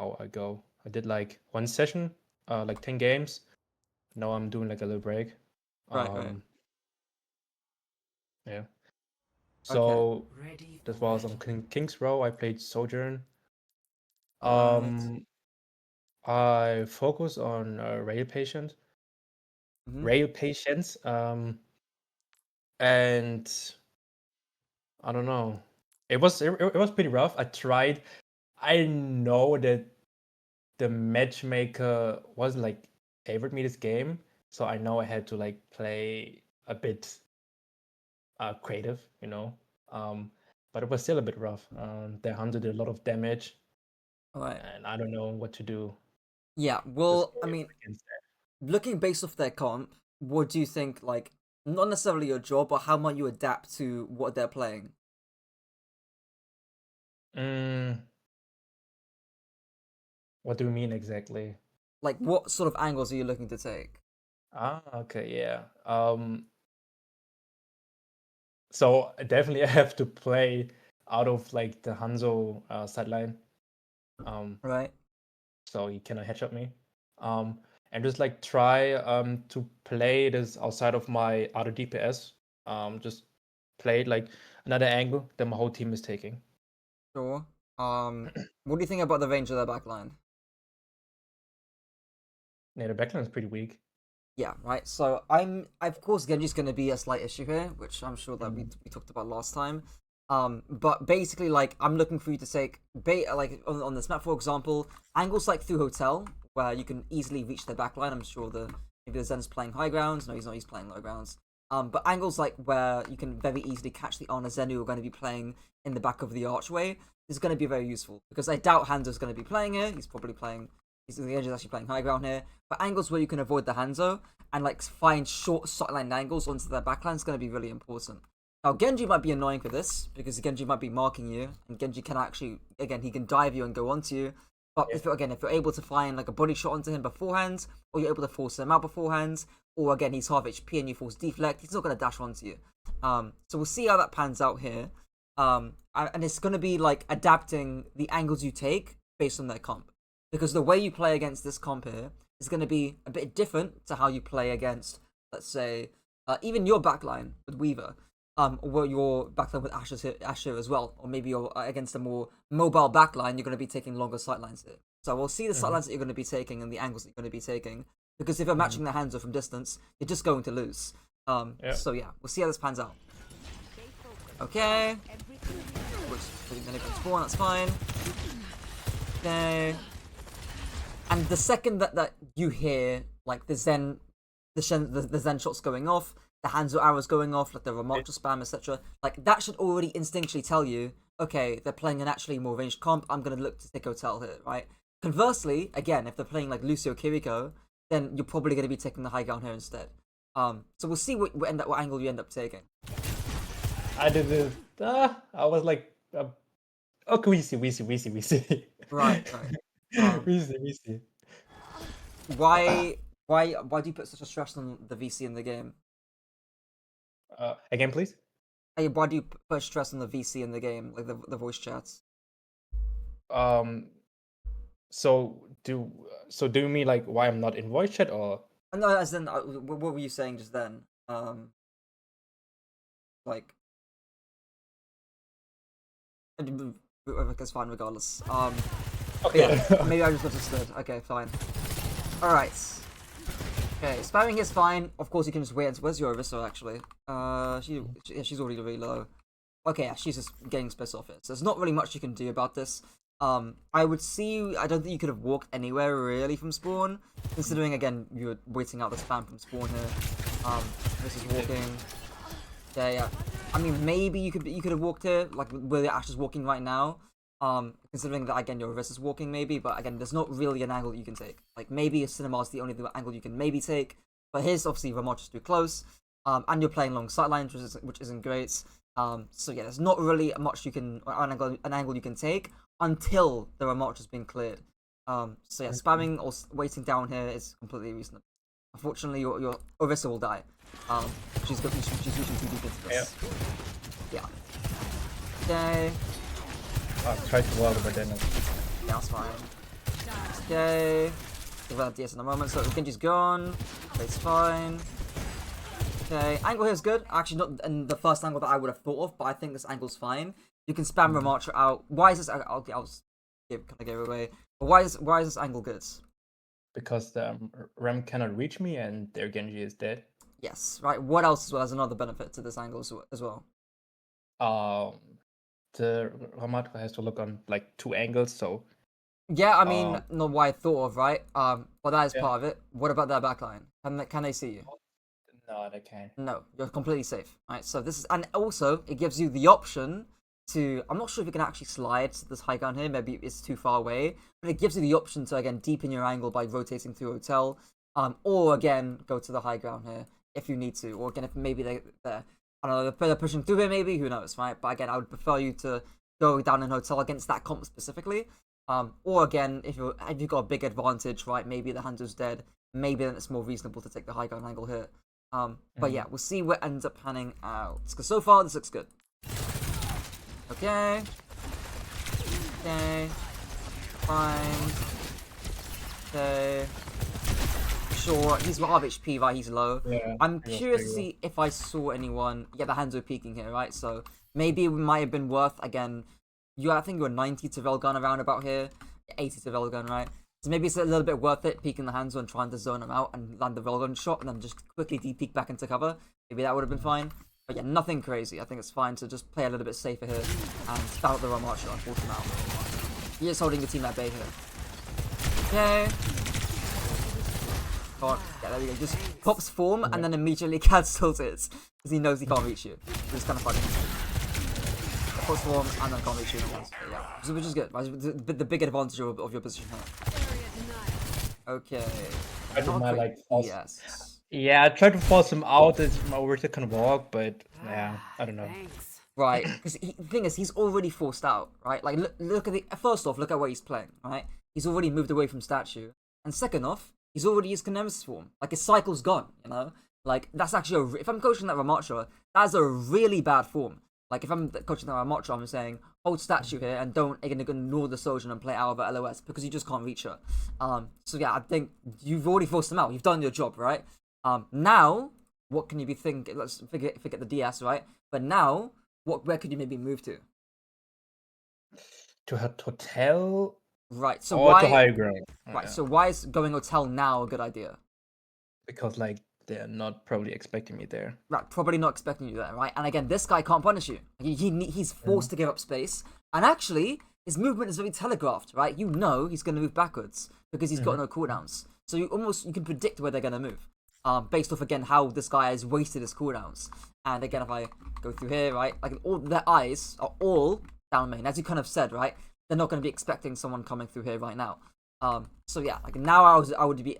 how I go. I did like one session, like 10 games. Now I'm doing like a little break. Right. Yeah. Okay. So this was on King's Row. I played Sojourn. All right. I focus on rail patience. And I don't know. It was pretty rough. I know that the matchmaker wasn't like favored me this game, so I know I had to like play a bit creative, you know. But it was still a bit rough. The hunter did a lot of damage, All right. and I don't know what to do Yeah. this Well, I game mean, against looking based off their comp, what do you think? Like, not necessarily your job, but how might you adapt to what they're playing? that. What do you mean exactly? Like, what sort of angles are you looking to take? Okay, yeah. So definitely I have to play out of like the Hanzo sideline. Right. So he cannot headshot me. And just like try to play this outside of my other DPS. Just play it like another angle that my whole team is taking. Sure. What do you think about the range of their backline? Yeah, the backline is pretty weak. Yeah, right. So of course, Genji's going to be a slight issue here, which I'm sure that Mm. we talked about last time. But basically, like, I'm looking for you to take like on this map, for example, angles like through hotel where you can easily reach their backline. I'm sure maybe the Zen's playing high grounds. No, he's not. He's playing low grounds. But angles like where you can very easily catch the Honor Zen who are going to be playing in the back of the archway is going to be very useful because I doubt Hanzo's going to be playing here. He's probably playing. The Genji's actually playing high ground here. But angles where you can avoid the Hanzo and like find short sideline angles onto their backline is going to be really important. Now Genji might be annoying for this because Genji might be marking you, and Genji can actually he can dive you and go onto you. But Yeah. if you're able to find like a body shot onto him beforehand, or you're able to force him out beforehand, or again he's half HP and you force deflect, he's not going to dash onto you. So we'll see how that pans out here. And it's going to be like adapting the angles you take based on their comp, because the way you play against this comp here is going to be a bit different to how you play against, let's say, even your backline with Weaver, or your backline with Asher as well, or maybe you're against a more mobile backline, you're going to be taking longer sightlines here. So we'll see the sightlines that you're going to be taking and the angles that you're going to be taking, because if you're matching the hands from distance, you're just going to lose. So yeah, we'll see how this pans out. Okay. Which then it can spawn, that's fine. Okay. And the second that you hear like the Zen shots going off, the Hanzo arrows going off, like the remark to spam, etc., like that should already instinctually tell you, okay, they're playing an actually more ranged comp. I'm gonna look to take hotel here, right? Conversely, again, if they're playing like Lucio Kiriko, then you're probably gonna be taking the high ground here instead. So we'll see what angle you end up taking. I did it. I was like, okay, we see. Right. We see. Why do you put such a stress on the VC in the game? Again, please. Hey, why do you put stress on the VC in the game, like the voice chats? Um, so do you mean like why I'm not in voice chat or? No, as in, what were you saying just then? Like, it's fine regardless. Okay. Yeah, maybe I just misunderstood. Okay, fine. All right. Okay, spamming is fine. Of course, you can just wait. Where's your Orisa actually? She's already really low. Okay, yeah, she's just getting split off it. So there's not really much you can do about this. I would see. I don't think you could have walked anywhere really from spawn, considering again you were waiting out the spam from spawn here. This is walking. Yeah. I mean, maybe you could have walked here, like where the Ash is walking right now. Considering that again your wrist is walking maybe, but again there's not really an angle that you can take. Like maybe a cinema is the only angle you can maybe take, but here's obviously Ramon is too close. And you're playing long sidelines, which isn't great. So yeah, there's not really much you can an angle you can take until the remote has been cleared. So yeah, spamming or waiting down here is completely reasonable. Unfortunately, your Orisa will die. She's reaching too deep into this. Yeah. Okay. I tried to weld, but then. Yeah, that's fine. Okay. Think about DS in a moment. So Genji's gone. It's fine. Okay, angle here is good. Actually, not in the first angle that I would have thought of, but I think this angle's fine. You can spam Ramatra out. Why is this? I'll kind of give it away. But why is this angle good? Because the Ram cannot reach me and their Genji is dead. Yes, right. What else as well has another benefit to this angle as well? The Ramatra has to look on like 2 angles, so Yeah, I mean, not what I thought of, right? But that is yeah. part of it. What about their backline? Can they see you? No, they can't. No, you're completely safe. Right, so this is, and also it gives you the option to. I'm not sure if you can actually slide to this high ground here. Maybe it's too far away, but it gives you the option to again deepen your angle by rotating through hotel, or again go to the high ground here if you need to, or again if maybe they're I don't know they're pushing through here, maybe who knows, right? But again, I would prefer you to go down in hotel against that comp specifically. Or again, if you've got a big advantage, right? Maybe the Hanzo's dead. Maybe then it's more reasonable to take the high ground angle here. But yeah, we'll see what ends up panning out. Because so far, this looks good. Okay. Okay. Fine. Okay. Sure, he's out of HP, right? He's low. Yeah, I'm curious to see if I saw anyone. Yeah, the hands are peeking here, right? So maybe it might have been worth, again, I think you were 90 to Velgun around about here. 80 to Velgun, right? So maybe it's a little bit worth it peeking the hands and trying to zone him out and land the Velgun shot and then just quickly de-peek back into cover. Maybe that would have been fine. But yeah, nothing crazy. I think it's fine to just play a little bit safer here and spam out the wrong shot and force him out. He is holding the team at bay here. Okay. Yeah, there we go. Just pops form and then immediately cancels it because he knows he can't reach you. Which is kind of funny. Pops form and then can't reach you again. Yeah, which is good. The big advantage of your position here. Okay. I did my like yes. Yeah, I tried to force him out. It's my worst can walk, but yeah, I don't know. Right, because the thing is, he's already forced out, right? Like, look at the first off, look at where he's playing, right? He's already moved away from statue, and second off, he's already used Nemesis form. Like his cycle's gone, you know. Like that's actually if I'm coaching that Ramatra, that's a really bad form. Like if I'm coaching that Ramatra, I'm saying hold statue here and don't ignore the Sojourn and play Alba LOS because you just can't reach her. So yeah, I think you've already forced him out. You've done your job, right? Now what can you be thinking? Let's forget the DS, right? But now where could you maybe move to? To her hotel. Right. So or why to high ground? Right. So why is going hotel now a good idea? Because like they're not probably expecting me there. Right. Probably not expecting you there. Right. And again, this guy can't punish you. He's forced to give up space. And actually, his movement is very telegraphed. Right. You know he's going to move backwards because he's got no cooldowns. So you can predict where they're going to move. Based off again how this guy has wasted his cooldowns. And again, if I go through here, right, like all their eyes are all down main, as you kind of said, right. They're not going to be expecting someone coming through here right now. So yeah, like now I would be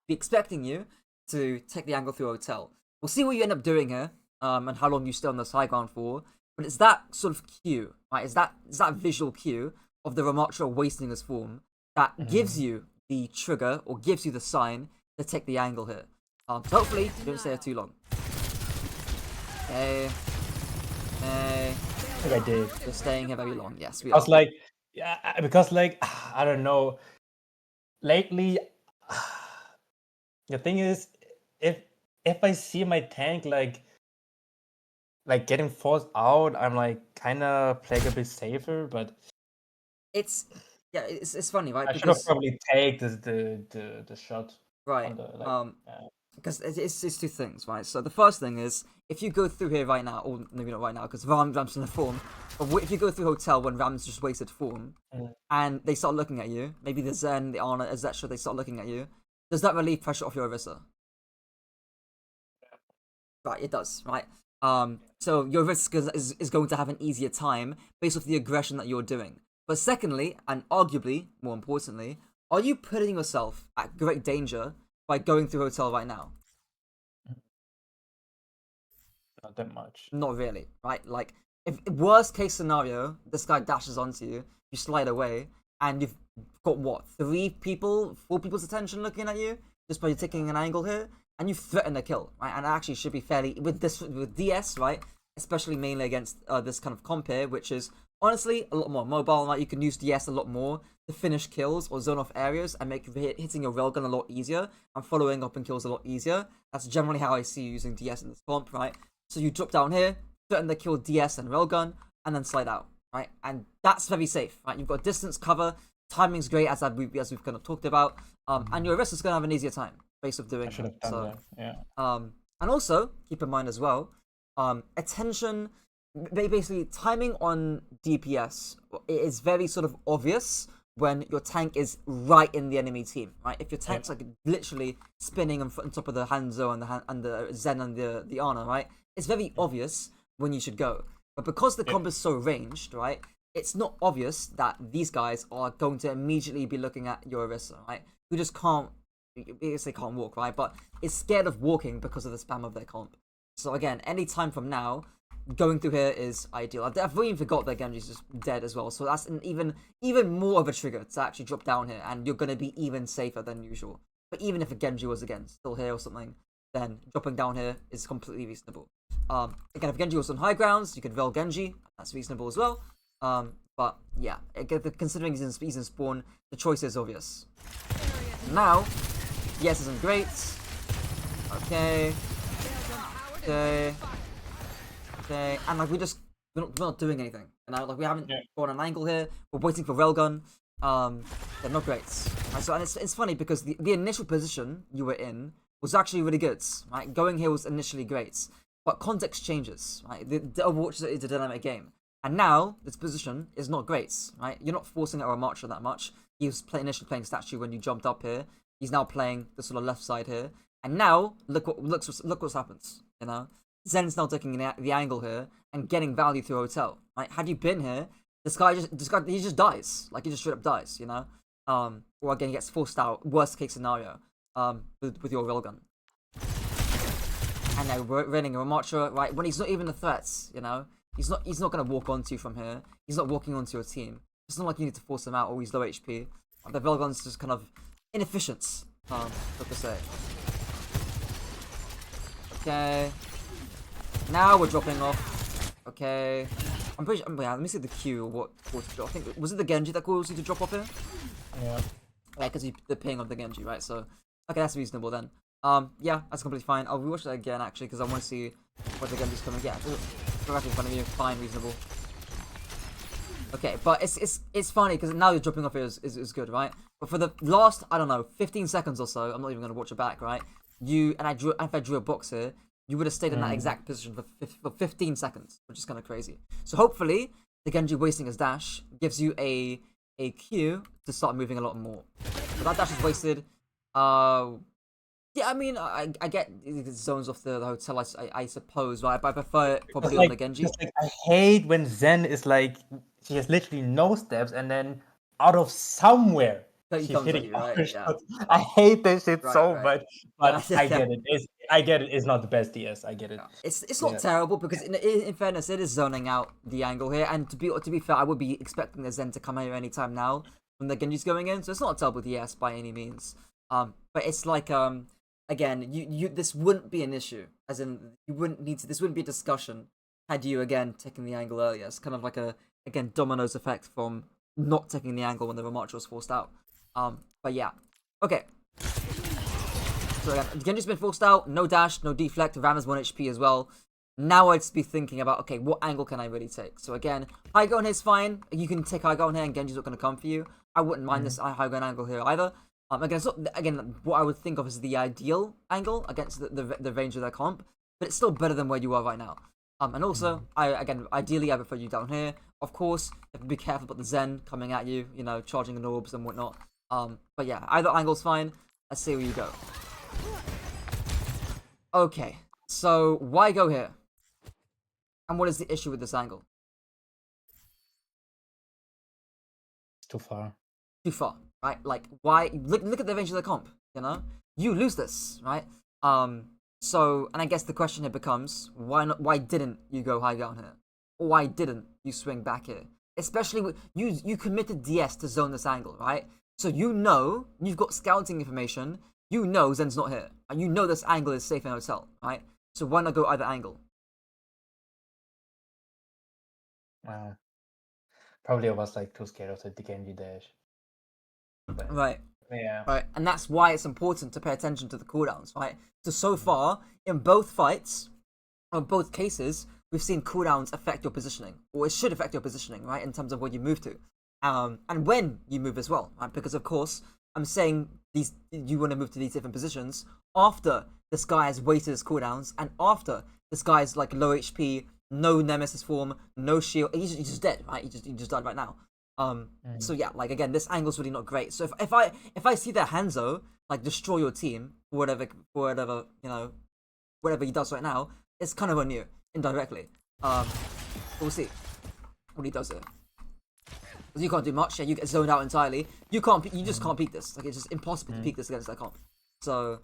expecting you to take the angle through hotel. We'll see what you end up doing here, and how long you stay on this high ground for. But it's that sort of cue, right? It's that visual cue of the Ramatra wasting his form that gives you the trigger or gives you the sign to take the angle here. So hopefully you don't stay there too long. Okay. Okay. I think I did. You're staying here very long. Yes, we I was are. like, yeah, because like I don't know. Lately, the thing is, if I see my tank like getting forced out, I'm like kind of playing a bit safer. But it's funny, right? I should have probably taken the shot. Right. On the, because it's two things, right? So the first thing is if you go through here right now, or maybe not right now because Ram's in the form, but if you go through hotel when Ram's just wasted form, and they start looking at you, maybe the Zen, the Ana, etc., they start looking at you, does that relieve pressure off your Orisa? Right, it does, right? So your risk is going to have an easier time based off the aggression that you're doing. But secondly, and arguably more importantly, are you putting yourself at great danger by going through hotel right now? not that much. Not really, right? Like, if worst case scenario, this guy dashes onto you, you slide away, and you've got what, 4 people's attention looking at you just by taking an angle here, and you threaten a kill, right? And it actually should be fairly with DS, right? Especially mainly against this kind of comp here, which is honestly a lot more mobile. Like you can use DS a lot more to finish kills or zone off areas and make hitting your railgun a lot easier and following up on kills a lot easier. That's generally how I see using DS in this comp, right? So you drop down here, threaten the kill DS and railgun, and then slide out, right? And that's very safe, right? You've got distance cover, timing's great as we've kind of talked about, and your wrist is gonna have an easier time based of doing I should that. have done So, that. Yeah. and also keep in mind as well, attention, basically timing on DPS is very sort of obvious when your tank is right in the enemy team, right? If your tank's like literally spinning on top of the Hanzo and the Zen and the Ana, right? It's very obvious when you should go. But because the comp is so ranged, right? It's not obvious that these guys are going to immediately be looking at your Orisa, right? Who just can't, they can't walk, right? But is scared of walking because of the spam of their comp. So again, any time from now, going through here is ideal. I've even forgot that Genji's just dead as well, so that's an even more of a trigger to actually drop down here, and you're going to be even safer than usual. But even if a Genji was again still here or something, then dropping down here is completely reasonable. Again, if Genji was on high grounds, you could Vel Genji, that's reasonable as well. But yeah, considering he's in spawn, the choice is obvious. Now, yes isn't great. Okay. Okay, and like we're not doing anything. And like we haven't got an angle here. We're waiting for railgun. They're not great. Right, so and it's funny because the initial position you were in was actually really good. Right, going here was initially great, but context changes. Right, the Overwatch is a dynamic game, and now this position is not great. Right, you're not forcing it or a marcher that much. He was initially playing statue when you jumped up here. He's now playing the sort of left side here, and now look what's happened. You know. Zen's now taking the angle here and getting value through hotel. Right? Had you been here, this guy he just dies. Like he just straight up dies, you know? Or again he gets forced out, worst case scenario, with your railgun. And now we're running a marcher, right? When he's not even a threat, you know? He's not gonna walk onto you from here. He's not walking onto your team. It's not like you need to force him out or he's low HP. The railgun's just kind of inefficient, so to say. Okay. Now we're dropping off. Okay. I'm pretty sure, yeah, let me see the Q. What to drop. I think, was it the Genji that caused you to drop off here? Yeah. Yeah, because the ping of the Genji, right? So, okay, that's reasonable then. Yeah, that's completely fine. I'll rewatch that again, actually, because I want to see what the Genji's coming. Yeah, directly in front of you. Fine, reasonable. Okay, but it's funny, because now you're dropping off here is good, right? But for the last, I don't know, 15 seconds or so, I'm not even going to watch it back, right? If I drew a box here, you would have stayed in that exact position for 15 seconds, which is kind of crazy. So hopefully, the Genji wasting his dash gives you a cue to start moving a lot more. So that dash is wasted. Yeah, I mean, I get the zones off the hotel, I suppose, right? But I prefer it probably on the Genji. Like, I hate when Zen is like, she has literally no steps, and then out of somewhere, He she's comes at hitting you, right? other Yeah. shots. I hate this shit so Right. much, but I get it. I get it. It's not the best DS. I get it. It's not terrible because in fairness, it is zoning out the angle here, and to be fair, I would be expecting the Zen to come here anytime now when the Genji's going in, so it's not a terrible DS by any means. But it's like again, this wouldn't be an issue, as in you wouldn't need to. This wouldn't be a discussion had you again taken the angle earlier. It's kind of like a dominoes effect from not taking the angle when the remarch was forced out. But yeah, okay. So again, Genji's been forced out, no dash, no deflect, Ram has 1 HP as well. Now I'd be thinking about, okay, what angle can I really take? So again, high ground here is fine. You can take high ground here and Genji's not going to come for you. I wouldn't mind this high ground angle here either. Again, it's not, again, what I would think of as the ideal angle against the range of their comp, but it's still better than where you are right now. And also, ideally I prefer you down here. Of course, you have to be careful about the Zen coming at you, you know, charging the orbs and whatnot. But yeah, either angle's fine. Let's see where you go. Okay, so why go here? And what is the issue with this angle? It's too far. Too far, right? Like, why? Look at the range of the comp, you know? You lose this, right? So, and I guess the question here becomes, why didn't you go high ground here? Or why didn't you swing back here? Especially with, you committed DS to zone this angle, right? So you know, you've got scouting information, you know Zen's not here, and you know this angle is safe in hotel, right? So why not go either angle? Wow. Probably I was like too scared of the Genji dash. But, Right. yeah. Right, and that's why it's important to pay attention to the cooldowns, right? So far, in both fights, or both cases, we've seen cooldowns affect your positioning, or it should affect your positioning, right, in terms of where you move to, and when you move as well, right? Because of course, I'm saying you want to move to these different positions after this guy has waited his cooldowns, and after this guy's like low HP, no nemesis form, no shield, he's just dead, right? He just died right now. So yeah, like again, this angle's really not great. So if I see that Hanzo like destroy your team for whatever whatever he does right now, it's kind of on you indirectly. We'll see what he does here. Because you can't do much. Yeah, you get zoned out entirely. You just can't peek this. Like it's just impossible to peek this against that comp. So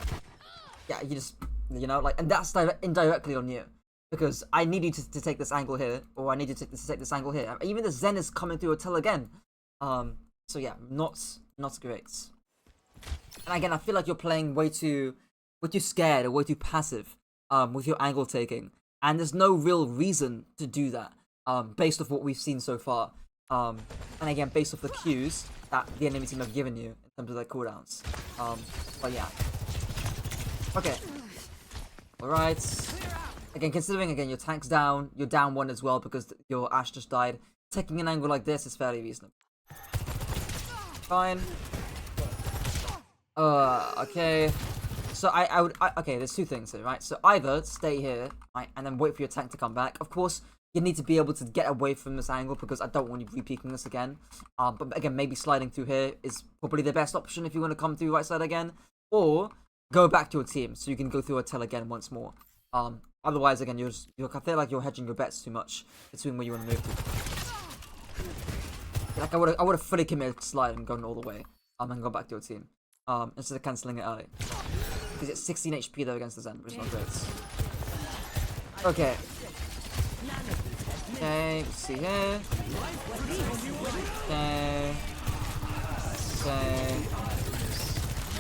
yeah, you just like, and that's indirectly on you. Because I need you to take this angle here, or I need you to take this angle here. Even the Zen is coming through a tail again. So yeah, not great. And again, I feel like you're playing way too scared or way too passive with your angle taking, and there's no real reason to do that based off what we've seen so far. And again, based off the cues that the enemy team have given you in terms of their cooldowns. But yeah. Okay. Alright. Again, considering your tank's down, you're down 1 as well because your Ashe just died. Taking an angle like this is fairly reasonable. Fine. Okay. So okay, there's 2 things here, right? So either stay here, right, and then wait for your tank to come back. Of course, you need to be able to get away from this angle because I don't want you re-peeking this again. But again, maybe sliding through here is probably the best option if you want to come through right side again. Or go back to your team so you can go through a tail again once more. Otherwise, again, I feel like you're hedging your bets too much between where you want to move to. Like I would have fully committed to slide and gone all the way, and go back to your team, instead of cancelling it early. Because it's 16 HP though against the Zen, which is not great. Okay. Okay, let's see here. Okay. Okay.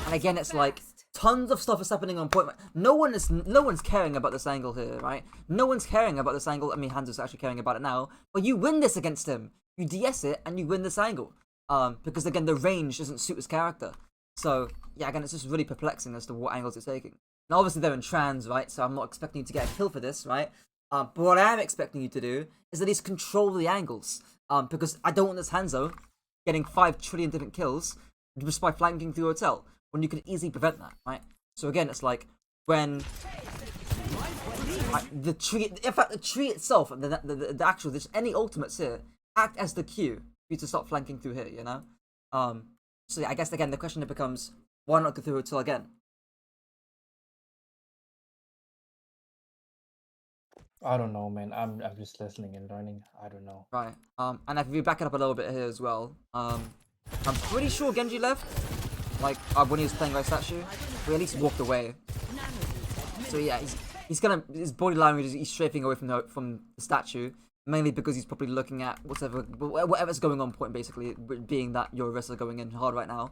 And again, it's like tons of stuff is happening on point. No one's caring about this angle here, right? No one's caring about this angle. I mean, Hanzo's actually caring about it now. But you win this against him. You DS it and you win this angle. Because again, the range doesn't suit his character. So yeah, again, it's just really perplexing as to what angles he's taking. Now, obviously, they're in trans, right? So I'm not expecting you to get a kill for this, right? But what I am expecting you to do is at least control the angles. Because I don't want this Hanzo getting 5 trillion different kills just by flanking through hotel, when you can easily prevent that, right? So again, it's like when the tree, in fact, the tree itself, and the actual, there's any ultimates here, act as the cue for you to start flanking through here, you know? So yeah, I guess again, the question then becomes, why not go through hotel again? I don't know, man. I'm just listening and learning. I don't know. Right. And if we back it up a little bit here as well, I'm pretty sure Genji left. Like when he was playing right statue, we at least walked away. So yeah, he's gonna, his body language is he's strafing away from the statue, mainly because he's probably looking at whatever's going on point, basically, being that your wrists are going in hard right now.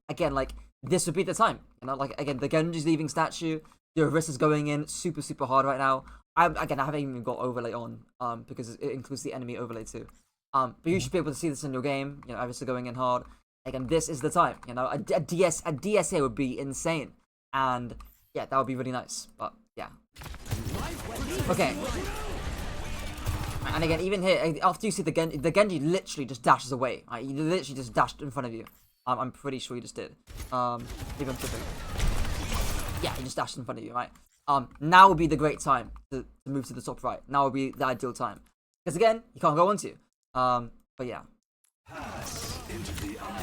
Again, like this would be the time, you know, like again the Genji's leaving statue, your wrist is going in super hard right now. I haven't even got overlay on, because it includes the enemy overlay too. But you should be able to see this in your game, you know, wrists are going in hard. Again, this is the time, you know, a DSA would be insane, and yeah, that would be really nice, but yeah. Okay. And again, even here, after you see the Genji literally just dashes away, right? He literally just dashed in front of you. I'm pretty sure he just did. Even flipping. Yeah, he just dashed in front of you, right? Now would be the great time to move to the top right. Now would be the ideal time. Because again, you can't go on to. But yeah.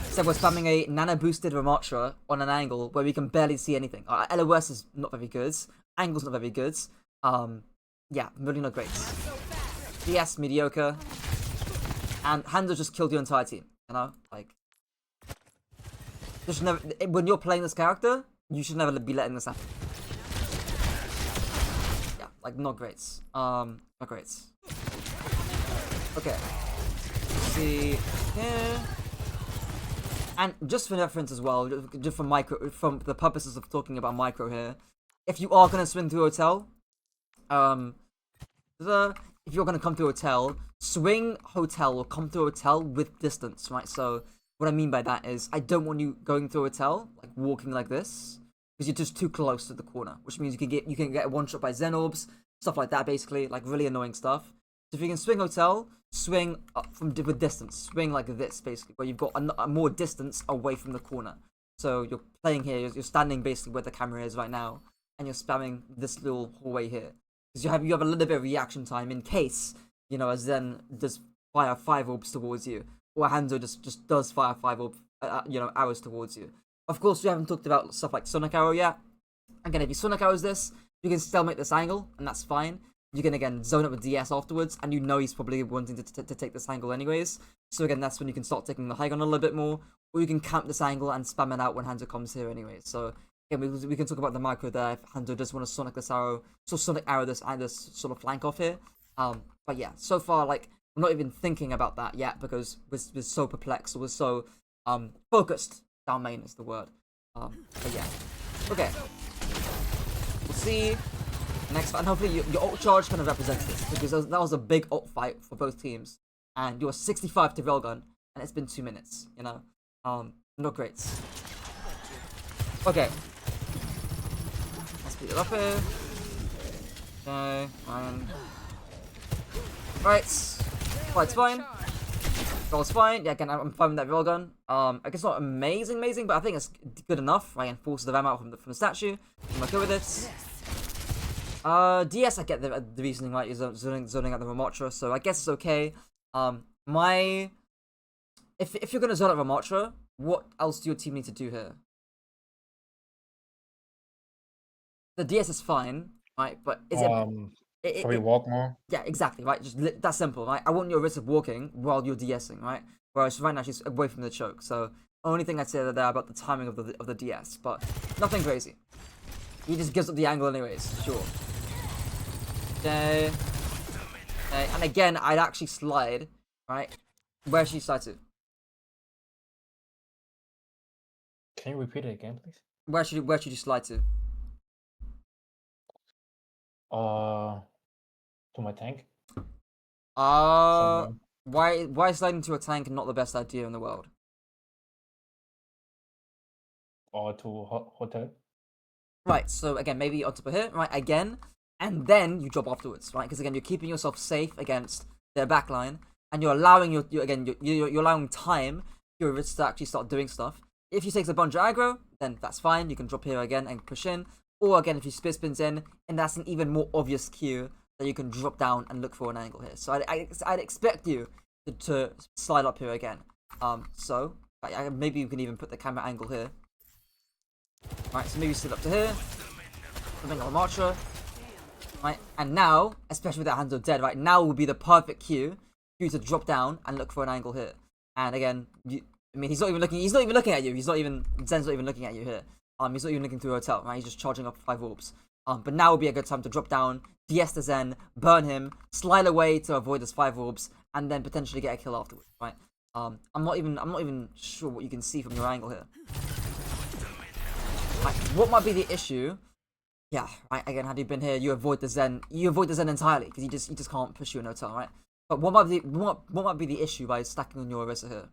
So we're spamming a nano-boosted Ramatra on an angle where we can barely see anything. LOS is not very good. Angle's not very good. Yeah, really not great. DS, mediocre. And Hanzo just killed your entire team, you know? Like, just never, when you're playing this character, you should never be letting this happen. Yeah, like, not great. Not great. Okay. Let's see here. And just for reference as well, just from the purposes of talking about micro here, if you are gonna swing through hotel, if if you're gonna come to a hotel, swing hotel or come to a hotel with distance, right? So what I mean by that is I don't want you going through a hotel, like walking like this, because you're just too close to the corner, which means you can get one shot by Zen orbs, stuff like that, basically, like really annoying stuff. So if you can swing hotel, swing up with distance, swing like this, basically, where you've got a more distance away from the corner. So you're playing here, you're standing basically where the camera is right now, and you're spamming this little hallway here. Because you have a little bit of reaction time in case, as Zen does fire 5 orbs towards you, or Hanzo just does fire 5 orbs, arrows towards you. Of course, we haven't talked about stuff like Sonic Arrow yet. Again, if you Sonic Arrows this, you can still make this angle, and that's fine. You can, again, zone it with DS afterwards, and he's probably wanting to take this angle anyways. So again, that's when you can start taking the high gun a little bit more, or you can camp this angle and spam it out when Hanzo comes here anyways. So again, we can talk about the micro there if Hanzo does want to Sonic this arrow, so Sonic Arrow this sort of flank off here. But yeah, so far, like, I'm not even thinking about that yet because we're so perplexed, or we're so focused. Down main is the word. But yeah, okay. We'll see. Next fight, and hopefully your ult charge kind of represents this, because that was a big ult fight for both teams, and you're 65 to railgun, and it's been 2 minutes, not great. Okay. Let's speed it up here. Okay, fine. Right, fight's fine. Goal's fine. Yeah, again, I'm fine with that railgun. I guess not amazing, but I think it's good enough, right? And forces the ram out from the statue. I'm okay with it. DS, I get the reasoning, right? You're zoning out the Ramotra, so I guess it's okay. If you're gonna zone out Ramotra, what else do your team need to do here? The DS is fine, right? But is probably walk more. Yeah, exactly, right? Just that's simple, right? I want your risk of walking while you're DSing, right? Whereas right now she's away from the choke, so only thing I'd say there about the timing of the DS, but nothing crazy. He just gives up the angle anyways, sure. Okay. And again, I'd actually slide, right? Where should you slide to? Can you repeat it again, please? Where should you slide to? To my tank. Why sliding to a tank not the best idea in the world? Or to hotel. Right, so again, maybe on top of here, right, again, and then you drop afterwards, right? Because again, you're keeping yourself safe against their backline, and you're allowing you're allowing time for your wrist to actually start doing stuff. If you take a bunch of aggro, then that's fine. You can drop here again and push in, or again, if you spins in, and that's an even more obvious cue that you can drop down and look for an angle here. So I'd expect you to slide up here again. So maybe you can even put the camera angle here. Right, so maybe sit up to here, something on Marcher, right, and now, especially with that Hanzo dead, right, now would be the perfect cue for you to drop down and look for an angle here. And again, he's not even looking at you. Zen's not even looking at you here. He's not even looking through a hotel, right? He's just charging up 5 orbs. But now would be a good time to drop down, DS to Zen, burn him, slide away to avoid his 5 orbs, and then potentially get a kill afterwards, right? I'm not even sure what you can see from your angle here. Like, what might be the issue? Yeah, right. Again, had you been here, you avoid the Zen entirely because he just can't push you in hotel, right? But what might be the issue by stacking on your Orisa here?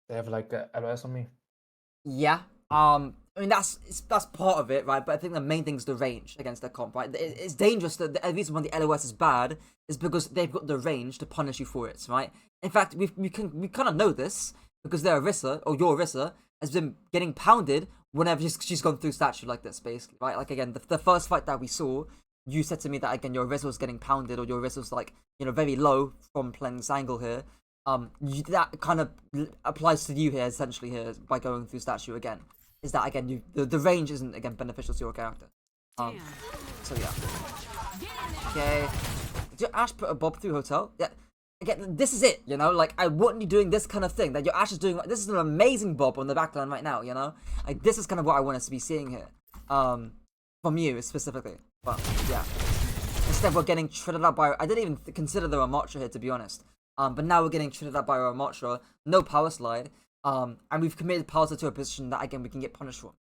They have like LOS on me. Yeah. I mean that's part of it, right? But I think the main thing is the range against their comp, right? It's dangerous that the reason why the LOS is bad is because they've got the range to punish you for it, right? In fact, we kind of know this because their Orisa or your Orisa has been getting pounded whenever she's gone through statue like this, basically, right? Like again, the first fight that we saw, you said to me that again your Orisa was getting pounded or your Orisa was like very low from playing this angle here. That kind of applies to you here essentially here by going through statue again. Is that again the range isn't again beneficial to your character. So yeah. Okay. Did your Ash put a bob through hotel? Yeah. Again, this is it, like I want you doing this kind of thing that your Ash is doing. This is an amazing bob on the backline right now, like this is kind of what I want us to be seeing here, from you specifically. But yeah, instead we're getting shredded up by. I didn't even consider the Ramotra here to be honest. But now we're getting shredded up by Ramotra, no power slide, and we've committed Palsa to a position that again we can get punished for.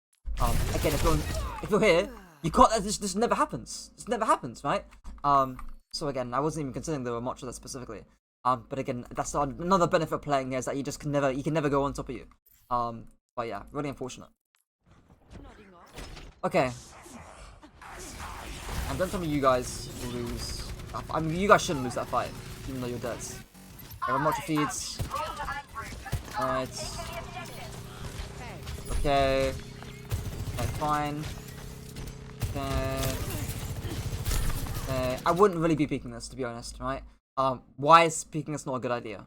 Again, if you're here, You can't. This never happens. This never happens, right? So again, I wasn't even considering there were much of that specifically. But again, that's another benefit of playing here is that you just can never go on top of you. But yeah, really unfortunate. Okay. And don't tell me you guys lose. I mean, you guys shouldn't lose that fight, even though you're dead. There are much feeds. Alright. Okay. Okay, fine. Okay. I wouldn't really be peeking this, to be honest, right? Why is peeking this not a good idea?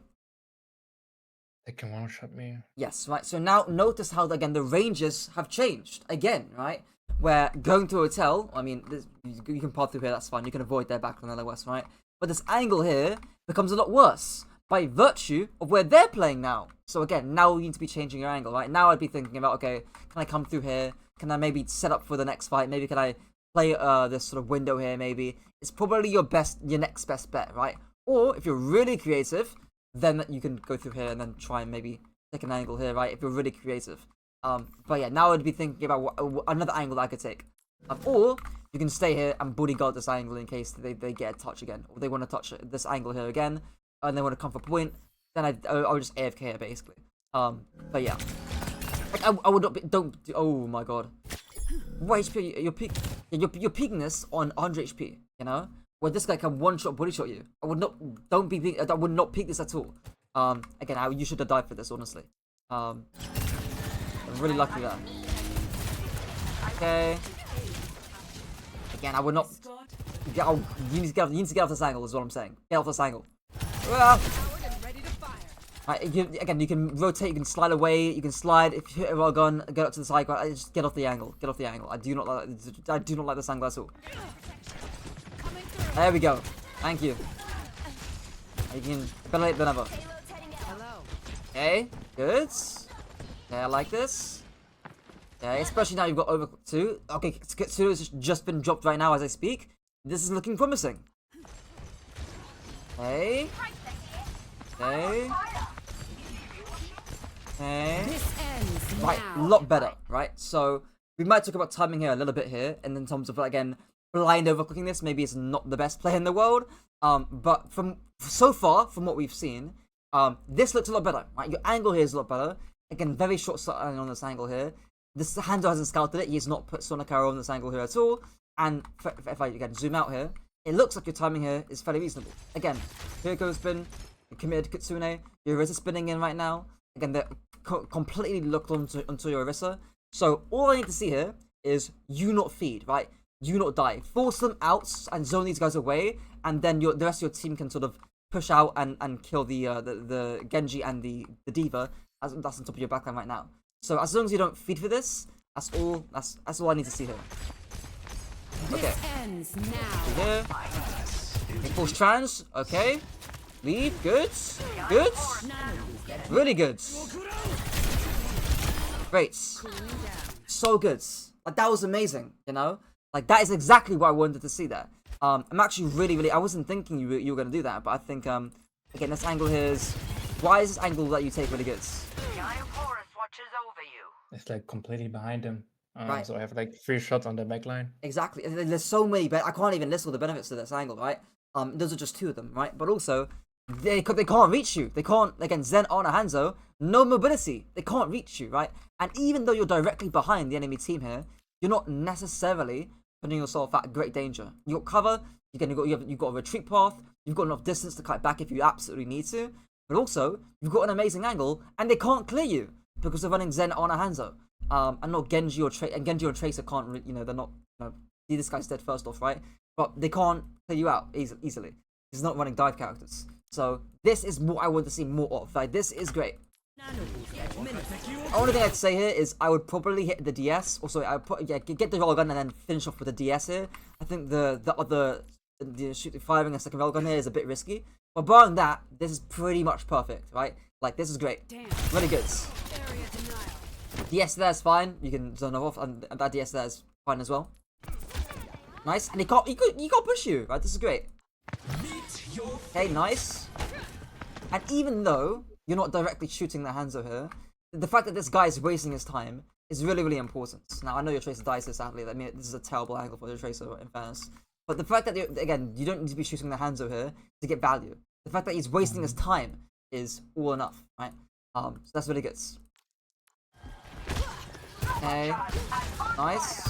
They can one-shot me. Yes, right. So now notice how, again, the ranges have changed. Again, right? Where going to a hotel, I mean, you can path through here, that's fine. You can avoid their back on the west, right? But this angle here becomes a lot worse by virtue of where they're playing now. So again, now you need to be changing your angle, right? Now I'd be thinking about, okay, can I come through here? Can I maybe set up for the next fight? Maybe can I play this sort of window here, maybe? It's probably your next best bet, right? Or if you're really creative, then you can go through here and then try and maybe take an angle here, right? If you're really creative. But yeah, now I'd be thinking about another angle that I could take. Or you can stay here and bodyguard this angle in case they get a touch again. Or they want to touch this angle here again. And they want to come for point. Then I would just AFK here, basically. But yeah. Like, I would not be, oh my god. What HP you're peaking this on 100 HP, you know? Where this guy can one-shot body shot you. I would not peek this at all. Again, you should have died for this, honestly. I'm really lucky there. Okay. Again, I would not. You need to get off this angle, is what I'm saying. Get off this angle. Right, again, you can rotate, you can slide away, you can slide. If you hit a rail gun, get up to the side. Just get off the angle. Get off the angle. I do not like this angle at all. There we go. Thank you. You can better late than ever. Okay, good. Okay, I like this. Okay, especially now you've got Overclock 2. Okay, 2 has just been dropped right now as I speak. This is looking promising. Okay. Okay. Okay. Right, a lot better, right? So, we might talk about timing here a little bit here, and in terms of, again, blind overclocking this, maybe it's not the best play in the world. But so far, from what we've seen, this looks a lot better, right? Your angle here is a lot better. Again, very short sight on this angle here. This Hanzo hasn't scouted it. He's not put Sonic Arrow on this angle here at all. And if I again zoom out here, it looks like your timing here is fairly reasonable. Again, here goes spin. You're committed to Kitsune. Your Orisa spinning in right now. Again, they're completely locked onto your Orisa. So all I need to see here is you not feed, right? You not die. Force them out and zone these guys away, and then the rest of your team can sort of push out and kill the Genji and the D.Va. That's on top of your backline right now. So as long as you don't feed for this, that's all I need to see here. Okay. Here. Okay, force trans. Okay. Leave. Good. Good. Really good. Great. So good. Like, that was amazing, you know? Like, that is exactly what I wanted to see there. I'm actually really, I wasn't thinking you were going to do that, but I think, again, this angle here is... Why is this angle that you take really good? It's like completely behind him. Right. So I have like 3 shots on the backline. Exactly. There's so many, but I can't even list all the benefits to this angle, right? Those are just 2 of them, right? But also, they can't reach you. They can't, again, Zen, Ana, Hanzo, no mobility. They can't reach you, right? And even though you're directly behind the enemy team here, you're not necessarily putting yourself at great danger. You got cover. Again, you've got a retreat path. You've got enough distance to cut back if you absolutely need to. But also, you've got an amazing angle, and they can't clear you because they're running Zen, Ana, Hanzo. And not Genji or Tracer. And Genji or Tracer can't, they're not, this guy's dead first off, right? But they can't clear you out easily. He's not running dive characters. So this is what I want to see more of. Like, this is great. The only thing I'd say here is I would probably hit the DS. Also, get the railgun and then finish off with the DS here. I think the firing a second railgun here is a bit risky. But barring that, this is pretty much perfect, right? Like, this is great. Really good. DS there is fine. You can zone off, and that DS there is fine as well. Nice. And he can't push you, right? This is great. Okay, nice. And even though you're not directly shooting the Hanzo here, the fact that this guy is wasting his time is really, really important. Now, I know your Tracer dies here, sadly. I mean, this is a terrible angle for your Tracer, in fairness. But the fact that, again, you don't need to be shooting the Hanzo here to get value. The fact that he's wasting his time is all enough, right? So that's really good. Okay. Nice.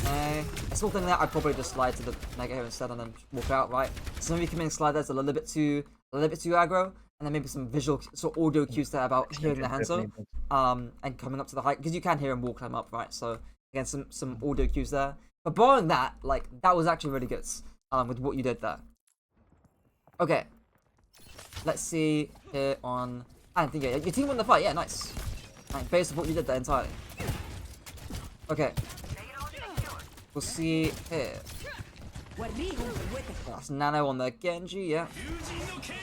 Okay. I still think that I'd probably just slide to the Mega here instead and then walk out, right? Some of you coming slide that's a little bit too aggro. And then maybe some visual, sort of audio cues there about hearing the Hanzo, and coming up to the height, because you can hear him walk climb up, right? So again, some audio cues there. But barring that, like, that was actually really good, with what you did there. Okay, let's see here on. I think your team won the fight. Yeah, nice. Right, based on what you did there entirely. Okay, we'll see here. That's Nano on the Genji, yeah.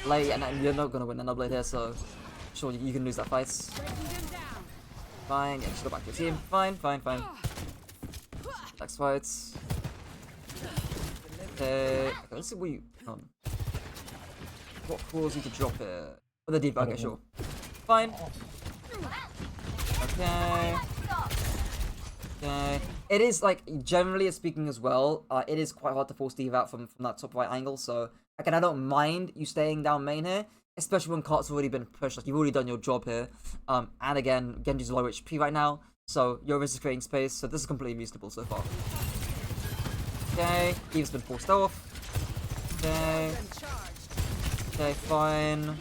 Like, yeah, you're not gonna win Nano Blade here, so sure you can lose that fight. Fine, yeah, just go back to your team. Fine. Next fight. Okay, let's see what you. What caused you to drop it? Oh, the deep. Okay, sure. Fine. Okay. It is, like, generally speaking as well, it is quite hard to force Steve out from that top right angle, so, again, I don't mind you staying down main here, especially when Cart's already been pushed, like, you've already done your job here, and again, Genji's low HP right now, so your risk is creating space, so this is completely reasonable so far. Okay, Eve's been forced off. Okay, fine.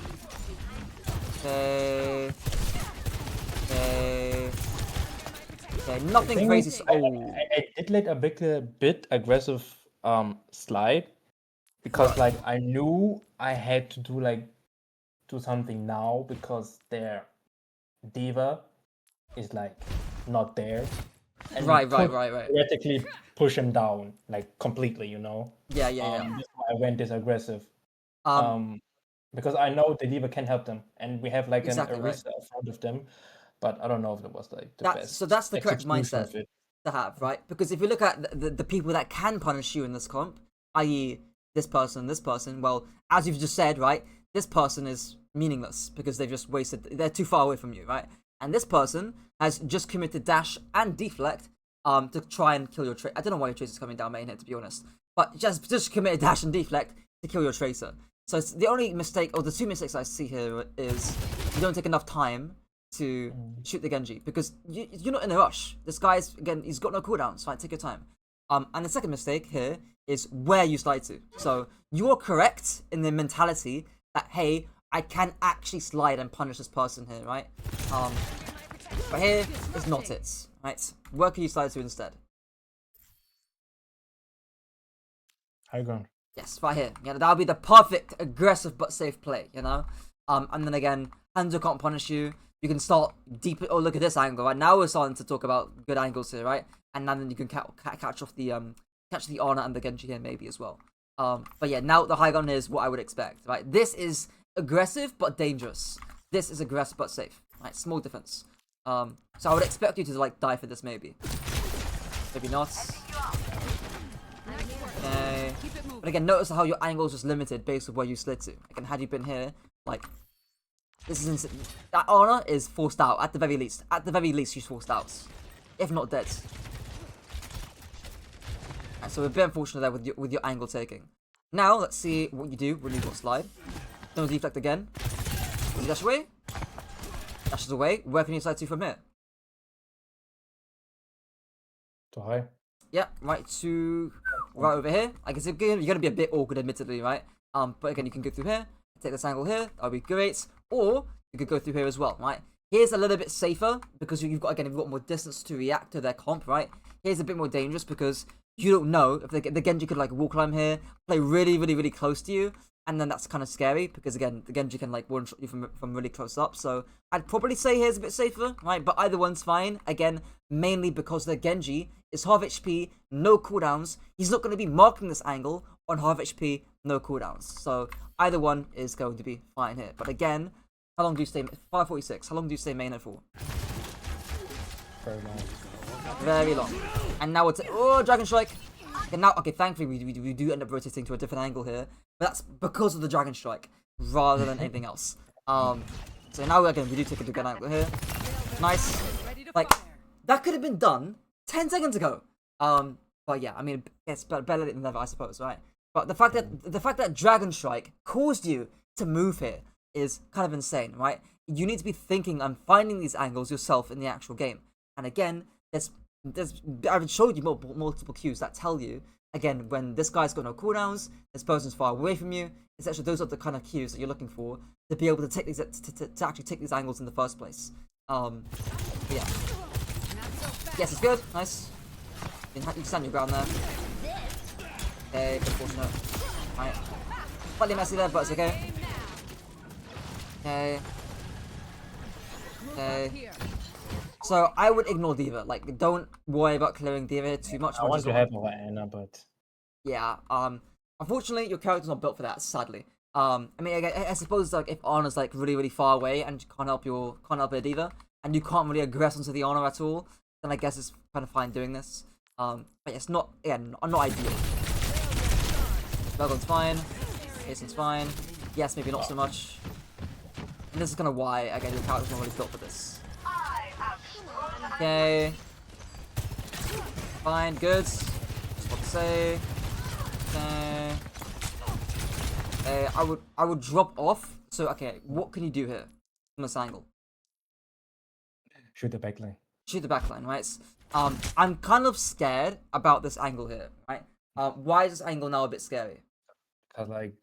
Okay, nothing crazy. I did like a bit aggressive slide because like I knew I had to do something now because their diva is like not there. And Right. theoretically push him down like completely, you know. Yeah. That's why I went this aggressive. Because I know the diva can help them, and we have like exactly an Arisa in front of them. But I don't know if it was like the best. So that's the correct mindset of it. to have, right? Because if you look at the people that can punish you in this comp, i.e. this person, well, as you've just said, right, this person is meaningless because they've just wasted, they're too far away from you, right? And this person has just committed dash and deflect to try and kill your Tracer. I don't know why your Tracer's coming down main here, to be honest. But just committed dash and deflect to kill your Tracer. So it's the only mistake, or the two mistakes I see here is you don't take enough time to shoot the Genji because you're not in a rush. This guy's, again, he's got no cooldowns, right? Take your time. And the second mistake here is where you slide to. So you're correct in the mentality that, hey, I can actually slide and punish this person here, right? But here is not it, right? Where can you slide to instead? High ground. Yes, right here. Yeah, that would be the perfect aggressive but safe play, you know? And then again, Hanzo can't punish you. You can start deep. Oh, look at this angle. Right now, we're starting to talk about good angles here, right? And then you can catch off the catch the Ana and the Genji here maybe as well. But yeah, now the high ground is what I would expect, right? This is aggressive but dangerous. This is aggressive but safe, right? Small difference. So I would expect you to like die for this maybe. Maybe not. Okay. But again, notice how your angle is just limited based on where you slid to. Again, had you been here, like. This is that Ana is forced out at the very least. At the very least, she's forced out, if not dead. Right, so we're a bit unfortunate there with your angle taking. Now let's see what you do when you've got slide. Don't deflect again. You dash away. Dashes away. Where can you slide to from here? Too high. Yeah, right over here. I guess you're gonna be a bit awkward, admittedly, right? But again, you can go through here. Take this angle here. That'll be great. Or you could go through here as well, right? Here's a little bit safer because you've got more distance to react to their comp, right? Here's a bit more dangerous because you don't know if the Genji could like wall climb here, play really close to you, and then that's kind of scary because again the Genji can like one shot you from really close up. So I'd probably say here's a bit safer, right? But either one's fine. Again, mainly because the Genji is half HP, no cooldowns. He's not going to be marking this angle on half HP, no cooldowns. So either one is going to be fine here. But again, how long do you stay? 546. How long do you stay main for? Very long. Very long. And now it's Dragon Strike. Okay, now thankfully we do end up rotating to a different angle here, but that's because of the Dragon Strike rather than anything else. So now again, we do take a good angle here. Nice. Like, that could have been done 10 seconds ago. But yeah, I mean, it's better late than never, I suppose, right? But the fact that Dragon Strike caused you to move here is kind of insane, right? You need to be thinking and finding these angles yourself in the actual game. And again, I've showed you multiple cues that tell you, again, when this guy's got no cooldowns, this person's far away from you. It's actually those are the kind of cues that you're looking for to be able to take these to actually take these angles in the first place. Yeah. Yes, it's good. Nice. You can stand your ground there. Okay, unfortunate. Right. Slightly messy there, but it's okay. Okay. Okay. So I would ignore D.Va. Like, don't worry about clearing D.Va too much. I want to have over Ana, but yeah. Unfortunately, your character's not built for that. Sadly. I mean, I suppose like if Ana's like really far away and can't help your D.Va, and you can't really aggress onto the Ana at all, then I guess it's kind of fine doing this. But yeah, it's not not ideal. Belgon's fine. Jason's fine. Yes, maybe not so much. And this is kind of why, again, your character's not really built for this. Okay. Fine, good. Just what to say. Okay. I would drop off. So, okay, what can you do here from this angle? shoot the backline. Shoot the backline, right? I'm kind of scared about this angle here, right? Why is this angle now a bit scary? Cause like,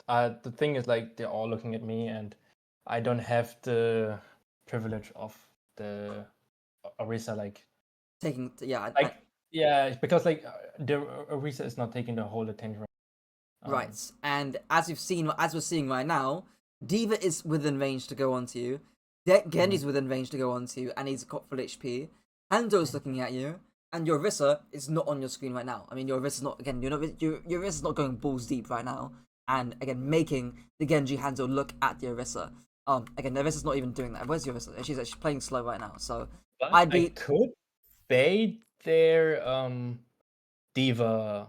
the thing is like they're all looking at me, and I don't have the privilege of the Orisa like Taking, yeah, yeah, because like the Orisa is not taking the whole attention. right. And as we're seeing right now, D.Va is within range to go onto you. Genji's within range to go onto you, and he's got full HP. Hanzo's looking at you, and your Orisa is not on your screen right now. I mean, your Orisa's not, again, your Orisa's not going balls deep right now, and again, making the Genji Hanzo look at the Orisa. Again, the Orisa's not even doing that. Where's your Orisa? She's actually playing slow right now, so But I could bait their D.Va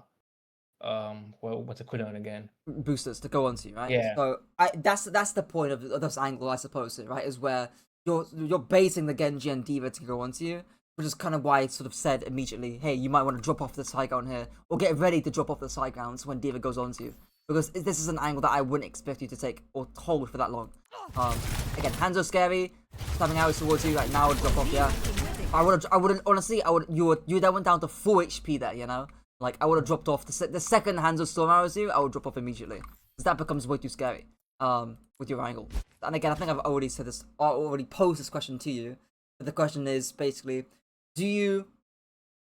well, what's the cooldown again? Boosters to go onto, right? Yeah. So that's the point of this angle, I suppose, right? Is where you're baiting the Genji and D.Va to go onto you, which is kind of why I sort of said immediately, hey, you might want to drop off this high ground here, or get ready to drop off this high ground when D.Va goes onto you, because this is an angle that I wouldn't expect you to take or hold for that long. Again, Hanzo's scary, stabbing arrows towards you. Like now, I would drop off. Yeah, I wouldn't honestly. You that went down to 4 HP there. You know. Like, I would have dropped off. The second Hanzo storm arrows you, I would drop off immediately. Because that becomes way too scary. With your angle. And again, I think I've already said this, or already posed this question to you. But the question is basically, do you,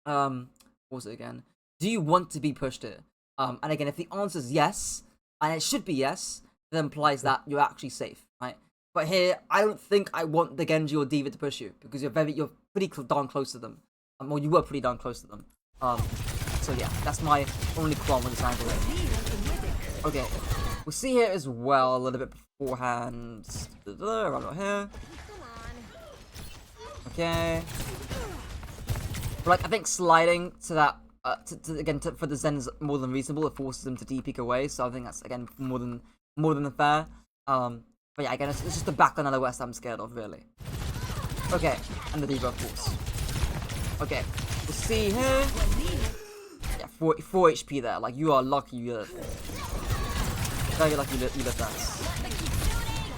what was it again? Do you want to be pushed here? And again, if the answer is yes, and it should be yes, that implies that you're actually safe, right? But here, I don't think I want the Genji or D.Va to push you, because you're pretty darn close to them. Or you were pretty darn close to them. So yeah, that's my only qualm with this angle here. Okay, we'll see here as well a little bit beforehand. Right about here. Okay. But like, I think sliding to that, for the Zen is more than reasonable. It forces them to D-peek away, so I think that's, again, more than fair. But yeah, again, it's just the backline of the West I'm scared of, really. Okay, and the D.Va, of course. Okay, we'll see here. 4 HP there. Like, you are lucky you lived. Very lucky you lived that.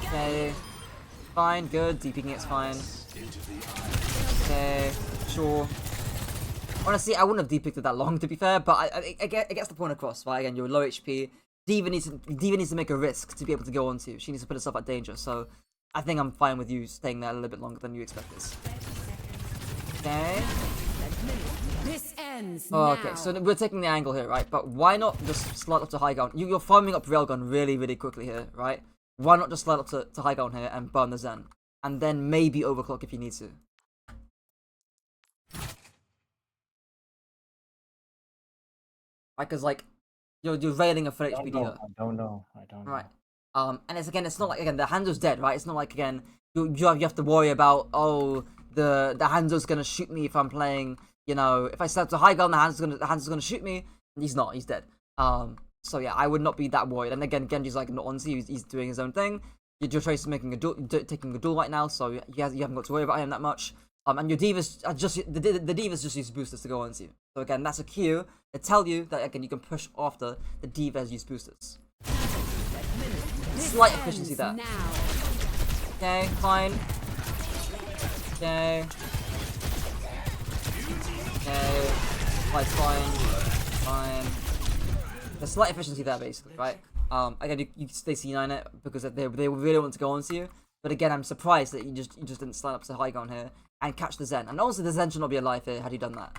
Okay. Fine, good. DPing it's fine. Okay, sure. Honestly, I wouldn't have DP'd it that long, to be fair, but I guess the point across, right? Again, you're low HP. D.Va needs to make a risk to be able to go onto you. She needs to put herself at danger, so I think I'm fine with you staying there a little bit longer than you expected. Okay. This ends okay, now. so we're taking the angle here, right? But why not just slide up to high ground? You're farming up railgun really quickly here, right? Why not just slide up to high ground here and burn the Zen? And then maybe overclock if you need to. Right, because like, you're railing a full HP dealer. I don't know. Right. And it's not like, again, the Hanzo's dead, right? It's not like, again, you have to worry about, oh, the Hanzo's gonna shoot me if I'm playing, you know, if I step to high ground, the Hanzo's gonna shoot me. He's not, he's dead. So So yeah, I would not be that worried. And again, Genji's like not onto you. He's doing his own thing. Your Trace is making taking a duel right now, so you haven't got to worry about him that much. And your divas are just the divas just use boosters to go onto you. So again, that's a cue to tell you that again you can push after the divas use boosters. Slight efficiency there. Okay, fine. Okay. Okay. Like fine. There's slight efficiency there, basically, right? Again, you stay C9 it because they really want to go onto you. But again, I'm surprised that you just didn't slide up to high ground here and catch the Zen. And also, the Zen should not be alive here had you done that.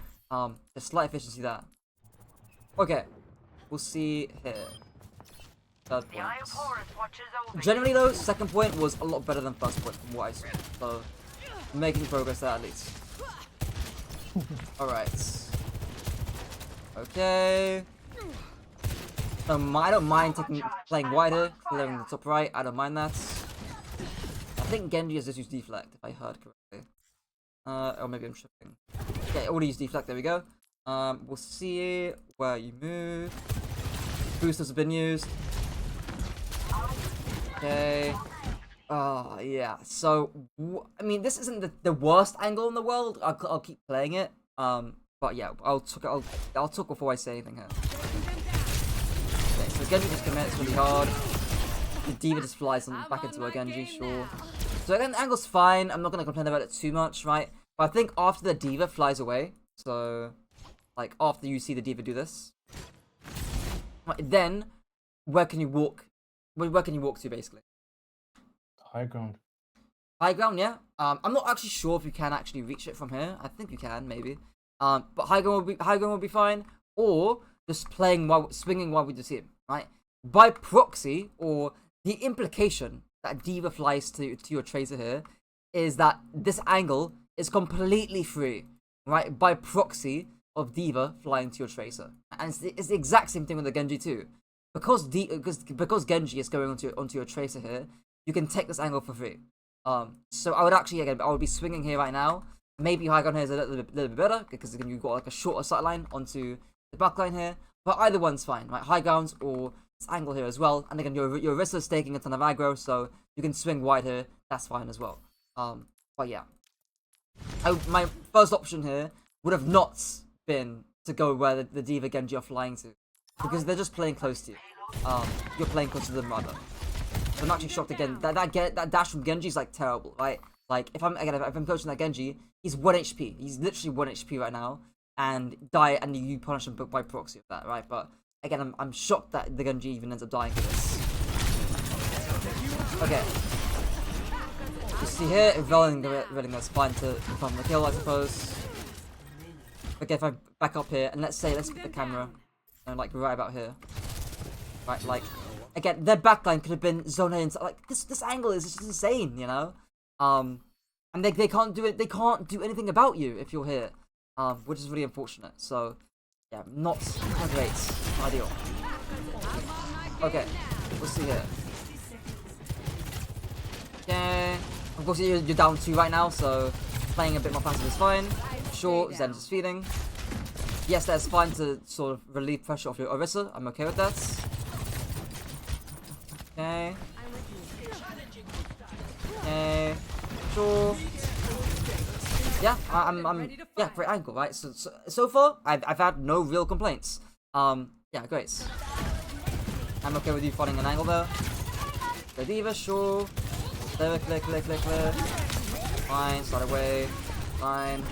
There's slight efficiency there. Okay, we'll see here. Third point. Generally, though, second point was a lot better than first point from what I saw. So, making progress there at least. Alright. Okay. I don't mind playing wider, clearing the top right. I don't mind that. I think Genji has just used deflect, if I heard correctly. Or maybe I'm tripping. Okay, already used deflect. There we go. We'll see where you move. Boosters have been used. Okay. Yeah. So, I mean, this isn't the worst angle in the world. I'll keep playing it. But yeah, I'll talk before I say anything here. Okay, so Genji just commits really hard. The Diva just flies back into her Genji, sure. So again, the angle's fine. I'm not gonna complain about it too much, right? But I think after the Diva flies away, so like after you see the Diva do this, right, then where can you walk? Where can you walk to, basically? High ground. High ground, yeah. I'm not actually sure if you can actually reach it from here. I think you can, maybe. But high ground will be fine. Or just swinging while we just hit, right? By proxy, or the implication that Diva flies to your Tracer here is that this angle is completely free, right? By proxy of Diva flying to your Tracer, and it's the exact same thing with the Genji too. Because Genji is going onto your Tracer here, you can take this angle for free. So I would be swinging here right now. Maybe high ground here is a little bit better because again you've got like a shorter sight line onto the back line here. But either one's fine, right? High grounds or this angle here as well. And again, your wrist is taking a ton of aggro, so you can swing wide here. That's fine as well. But yeah, my first option here would have not been to go where the Diva Genji are flying to, because they're just playing close to you. You're playing close to them rather. So I'm actually shocked again. That dash from Genji is like terrible, right? Like if I'm coaching that Genji, he's 1 HP. He's literally 1 HP right now, and you punish him by proxy of that, right? But again, I'm shocked that the Genji even ends up dying for this. Okay. You see here, Reveling that's fine to confirm the kill, I suppose. Okay, if I back up here and let's put the camera, like right about here, right? Like again, their backline could have been zone A inside. Like this angle is just insane, you know. And they can't do it. They can't do anything about you if you're here, which is really unfortunate. So yeah, not great, not ideal. Okay, we'll see here. Okay, of course you're down 2 right now, so playing a bit more passive is fine. Sure, Zen's just feeding. Yes, that's fine to sort of relieve pressure off your Orisa. I'm okay with that. Okay. Okay. Sure. Yeah, yeah, great angle, right? So far, I've had no real complaints. Yeah, great. I'm okay with you finding an angle there. The Diva, sure. Clear. Fine, start away. Fine.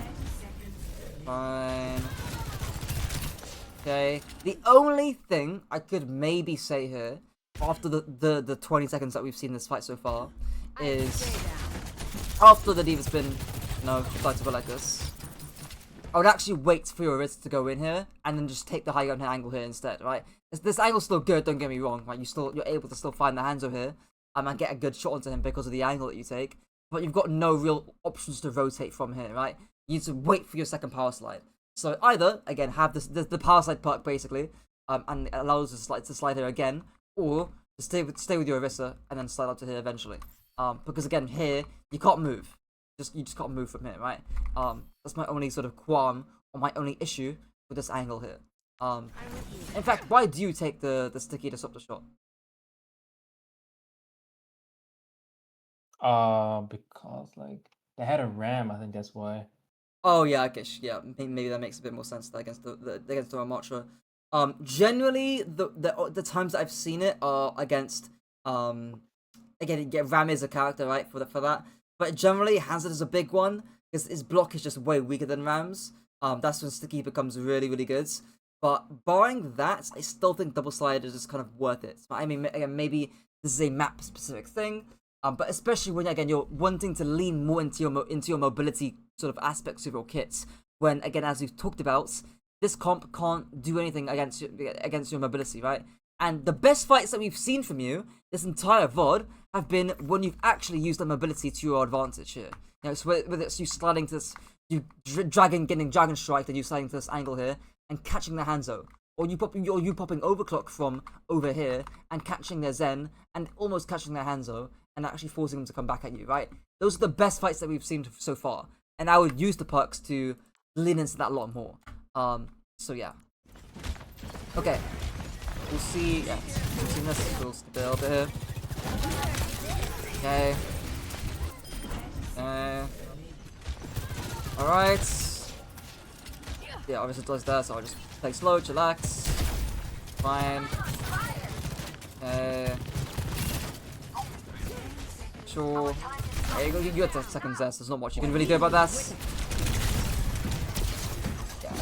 Okay. The only thing I could maybe say here, after the 20 seconds that we've seen this fight so far, is after the Diva's been, tried to go like this, I would actually wait for your wrist to go in here and then just take the high ground angle here instead, right? This angle's still good, don't get me wrong, right? You're able to still find the Hanzo here and get a good shot onto him because of the angle that you take, but you've got no real options to rotate from here, right? You need to wait for your second power slide. So either, again, have the power slide perk basically, and it allows us to slide here again, or to stay with your Orisa and then slide up to here eventually. Because again, here you can't move. You just can't move from here, right? That's my only sort of qualm, or my only issue with this angle here. In fact, why do you take the sticky to stop the shot? Because like they had a ram, I think that's why. Oh yeah, I guess yeah. Maybe that makes a bit more sense against against the Ramatra. Generally the times that I've seen it are against again Ram is a character right for that, but generally Hazard is a big one because his block is just way weaker than Ram's. That's when Sticky becomes really good. But barring that, I still think double slide is just kind of worth it. I mean, again, maybe this is a map specific thing. But especially when again you're wanting to lean more into your mobility sort of aspects of your kits. When again, as we've talked about, this comp can't do anything against your mobility, right? And the best fights that we've seen from you this entire VOD have been when you've actually used the mobility to your advantage here. You know, so whether it's you sliding to this, you getting dragon strike, and you sliding to this angle here and catching the Hanzo. Or you popping overclock from over here and catching their Zen and almost catching their Hanzo and actually forcing them to come back at you, right? Those are the best fights that we've seen so far. And I would use the perks to lean into that a lot more. So yeah. Okay. We'll see. Yeah, we'll see this. We'll skip it a little bit here. Okay. Alright. Yeah, obviously it does that, so I'll just play slow, chillax. Fine. Sure. Yeah, you got 10 seconds there, so there's not much you can really do about that. Yeah.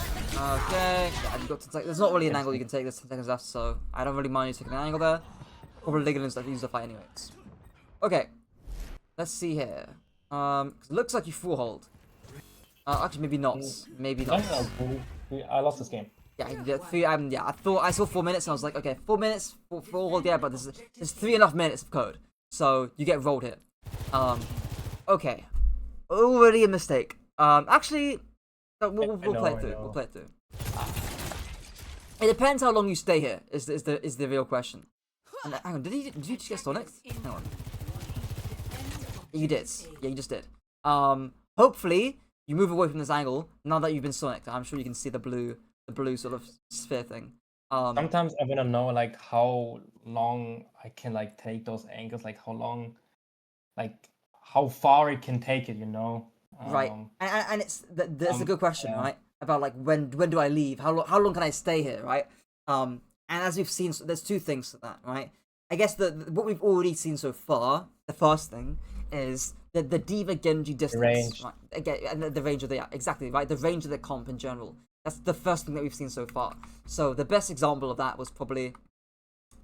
Okay. Yeah, you got 10 seconds. There's not really an angle you can take. There's 10 seconds left, so I don't really mind you taking an angle there. Probably gonna use the fight anyways. Okay. Let's see here. It looks like you full hold. Actually, maybe not. Maybe not. No, I lost this game. Yeah, I saw 4 minutes and I was like, okay, 4 minutes for hold, yeah, but there's 3.5 minutes of code, so you get rolled here. Okay, already a mistake. Actually, we'll play it through. We'll play it through. It depends how long you stay here. Is the real question? And, hang on, did you just get Sonic? Hang on. You did. Yeah, you just did. Hopefully you move away from this angle now that you've been Sonic. I'm sure you can see the blue sort of sphere thing. Sometimes I wanna know like how long I can like take those angles, like how long, like how far it can take it, you know? Right, and that's a good question, right? About like when do I leave? How long can I stay here, right? And as we've seen, there's two things to that, right? I guess what we've already seen so far, the first thing is the D.Va Genji distance, range. right? Again, and the range of exactly right, the range of the comp in general. That's the first thing that we've seen so far. So the best example of that was probably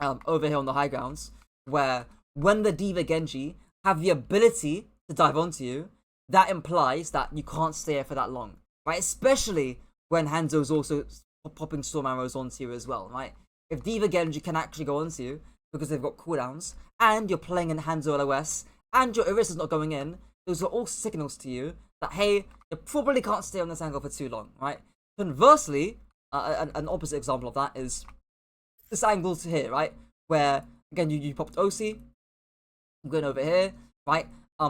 over here on the high grounds, where when the D.Va Genji have the ability to dive onto you, that implies that you can't stay here for that long, right? Especially when Hanzo's also popping storm arrows onto you as well, right? If D.Va Genji can actually go onto you because they've got cooldowns, and you're playing in Hanzo LOS, and your Iris is not going in, those are all signals to you that, hey, you probably can't stay on this angle for too long, right? Conversely, an opposite example of that is this angle to here, right? Where, again, you popped OC, I'm going over here, right?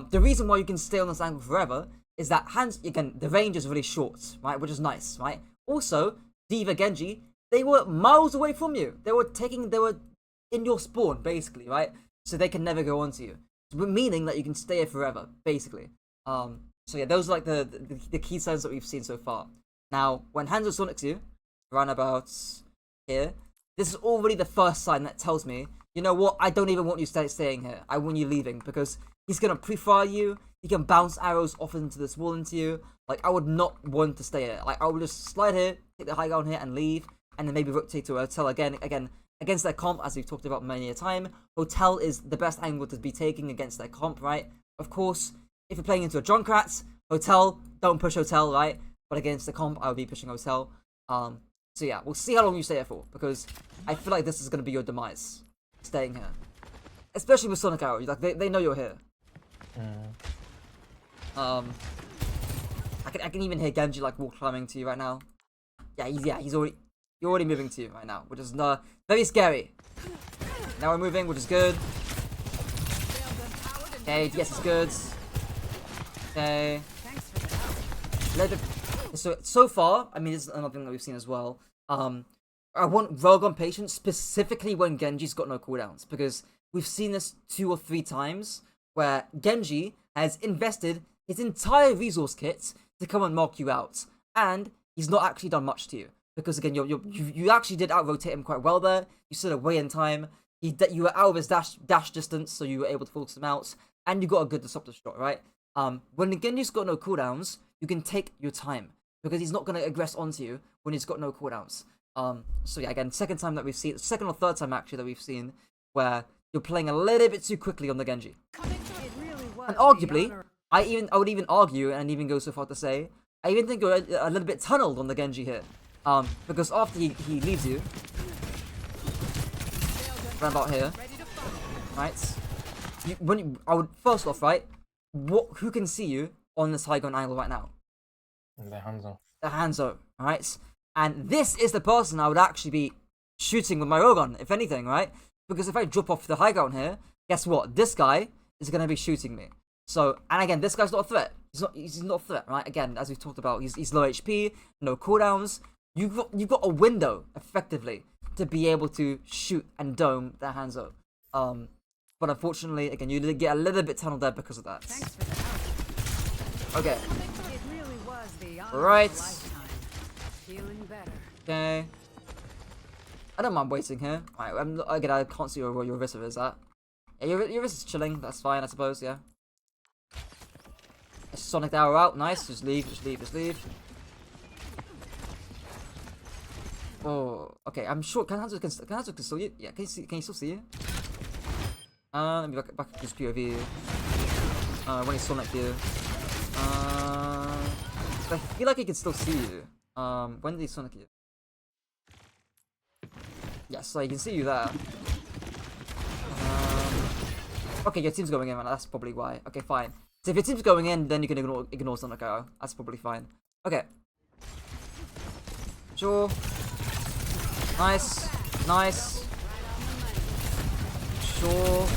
The reason why you can stay on this angle forever is that the range is really short, right? Which is nice, right? Also, D.Va Genji, they were miles away from you. They were in your spawn, basically, right? So they can never go onto you. Meaning that you can stay here forever, basically. So yeah, those are like the key signs that we've seen so far. Now, when Hanzo Sonics you, around about here, this is already the first sign that tells me, you know what, I don't even want you staying here. I want you leaving, because he's going to pre-fire you, he can bounce arrows off into this wall into you. Like, I would not want to stay here. Like, I would just slide here, take the high ground here, and leave, and then maybe rotate to a hotel again, against their comp, as we've talked about many a time. Hotel is the best angle to be taking against their comp, right? Of course, if you're playing into a Junkrat, Hotel, don't push Hotel, right? But against the comp, I would be pushing Hotel. So yeah, we'll see how long you stay here for, because I feel like this is going to be your demise, staying here. Especially with Sonic Arrow, like, they know you're here. I can even hear Genji, like, wall climbing to you right now. You're already moving to you right now, which is very scary. Now we're moving, which is good. Okay, yes, it's good. Okay. So far, I mean, this is another thing that we've seen as well. I want Railgun patience specifically when Genji's got no cooldowns, because we've seen this 2 or 3 times where Genji has invested his entire resource kit to come and mark you out, and he's not actually done much to you. Because again, you actually did out-rotate him quite well there. You stood away in time. You were out of his dash distance, so you were able to focus him out, and you got a good disruptive shot, right? When Genji's got no cooldowns, you can take your time, because he's not going to aggress onto you when he's got no cooldowns. So yeah, again, second or third time actually that we've seen where you're playing a little bit too quickly on the Genji. And arguably, I would even argue, and even go so far to say, I even think you're a little bit tunneled on the Genji here. Because after he leaves you, around about here, right? I would first off, right? Who can see you on this high ground angle right now? The Hanzo. The Hanzo, right? And this is the person I would actually be shooting with my railgun, if anything, right? Because if I drop off the high ground here, guess what? This guy is going to be shooting me. So, and again, this guy's not a threat. He's not a threat, right? Again, as we've talked about, he's low HP, no cooldowns. You've got a window, effectively, to be able to shoot and dome the Hanzo. But unfortunately, again, you did get a little bit tunneled there because of that. Okay. Right. Okay. I don't mind waiting here. Right, again, I can't see where your Orisa is at. Yeah, your Orisa's chilling. That's fine, I suppose. Yeah. Sonic arrow out. Nice. Just leave. Oh, okay. I'm sure. Can Hanzo still you? Yeah. Can you still see you? Let me back to this POV. When he's Sonic here. I feel like he can still see you. When did he Sonic you? Yes, so you can see you there. Okay, your team's going in, man. That's probably why. Okay, fine. So if your team's going in, then you can ignore Sonic Arrow. That's probably fine. Okay. Sure. Nice. Sure.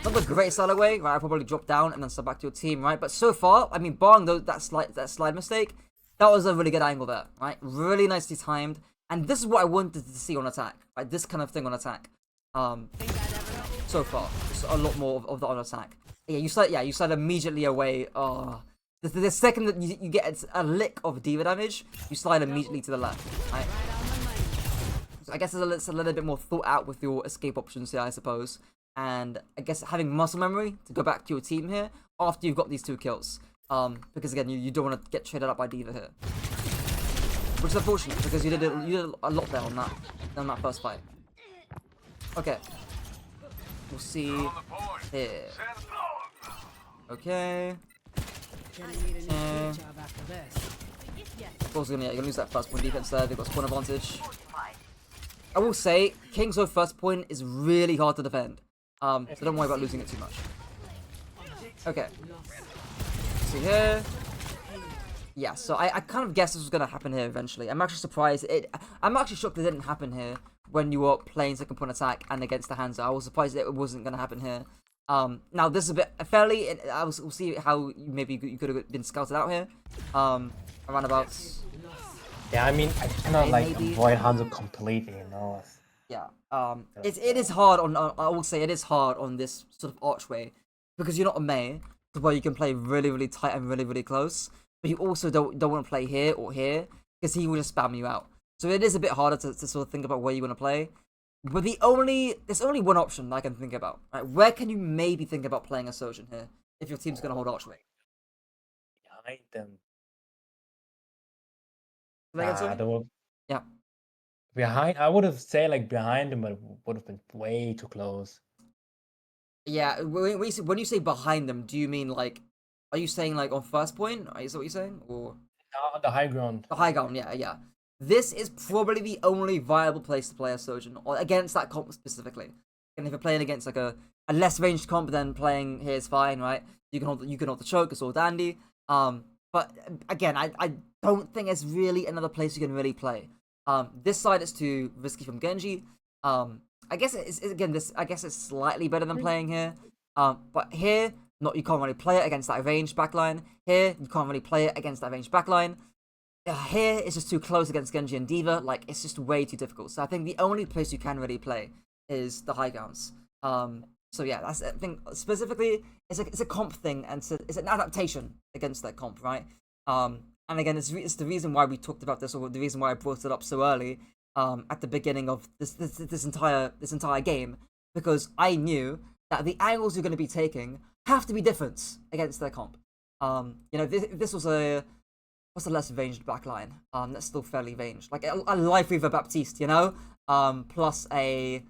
Not the greatest out of the way, right? I'll probably drop down and then sub back to your team, right? But so far, I mean, barring that slide mistake, that was a really good angle there, right? Really nicely timed. And this is what I wanted to see on attack, right? This kind of thing on attack. So far, just a lot more of that on attack. Yeah, you slide immediately away. Oh, the second that you get a lick of diva damage, you slide immediately to the left, right? So I guess it's a little bit more thought out with your escape options here, I suppose. And I guess having muscle memory to go back to your team here after you've got these 2 kills. Because again, you don't want to get traded up by diva here. Which is unfortunate, because you did a lot there on that first fight. Okay. We'll see here. Okay. Of course, you're gonna lose that first point defense there. They've got spawn advantage. I will say, King's first point is really hard to defend. So don't worry about losing it too much. Okay. See here. Yeah, so I kind of guessed this was gonna happen here eventually. I'm actually surprised. I'm actually shocked it didn't happen here when you were playing second point attack and against the Hanzo. I was surprised it wasn't gonna happen here. Now this is a bit fairly. We'll see how maybe you could have been scouted out here. Around about. Yeah, I mean, I cannot avoid Hanzo completely, you know. Yeah. It is hard on. I will say it is hard on this sort of archway because you're not a Mei, where you can play really, really tight and really, really close. But you also don't want to play here or here because he will just spam you out. So it is a bit harder to sort of think about where you want to play. But there's only one option that I can think about. Right? Where can you maybe think about playing a Sojourn here if your team's going to hold archway? Behind them. Yeah. Behind, I would have said like behind them, but it would have been way too close. Yeah, when you say behind them, do you mean like, are you saying like on first point? Is that what you're saying? Or the high ground. The high ground, yeah. This is probably the only viable place to play a Sojourn, or against that comp specifically. And if you're playing against like a less ranged comp, then playing here is fine, right? You can hold the choke, it's all dandy. But again, I don't think there's really another place you can really play. This side is too risky from Genji. I guess it's slightly better than playing here. But here, you can't really play it against that ranged backline. Here, you can't really play it against that ranged backline. here it's just too close against Genji and Diva. Like, it's just way too difficult. So I think the only place you can really play is the high grounds. So yeah, that's I think specifically it's a comp thing, and it's an adaptation against that comp, right? And again, it's the reason why we talked about this, or the reason why I brought it up so early at the beginning of this entire game, because I knew that the angles you're going to be taking have to be different against their comp. You know, if this was what's a less ranged backline? That's still fairly ranged, like a Life Weaver Baptiste, you know, plus a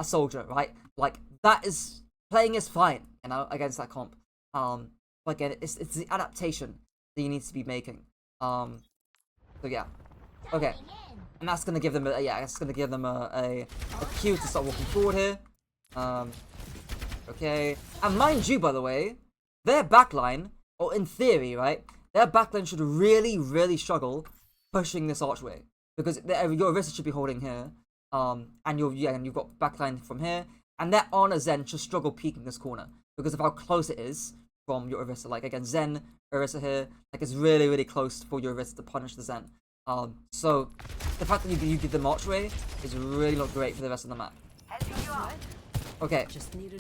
soldier, right? Like that is playing is fine, you know, against that comp. But again, it's the adaptation that you need to be making. So yeah, okay, and that's gonna give them it's gonna give them a cue to start walking forward here. Okay, and mind you, by the way, their backline, or in theory, right, their backline should really struggle pushing this archway, because your wrist should be holding here, and you've got backline from here, and their Ana Zen should struggle peeking this corner because of how close it is from your Orisa. Like again, Zen Orisa here, like it's really close for your Orisa to punish the Zen. So the fact that you give the archway is really not great for the rest of the map. Okay,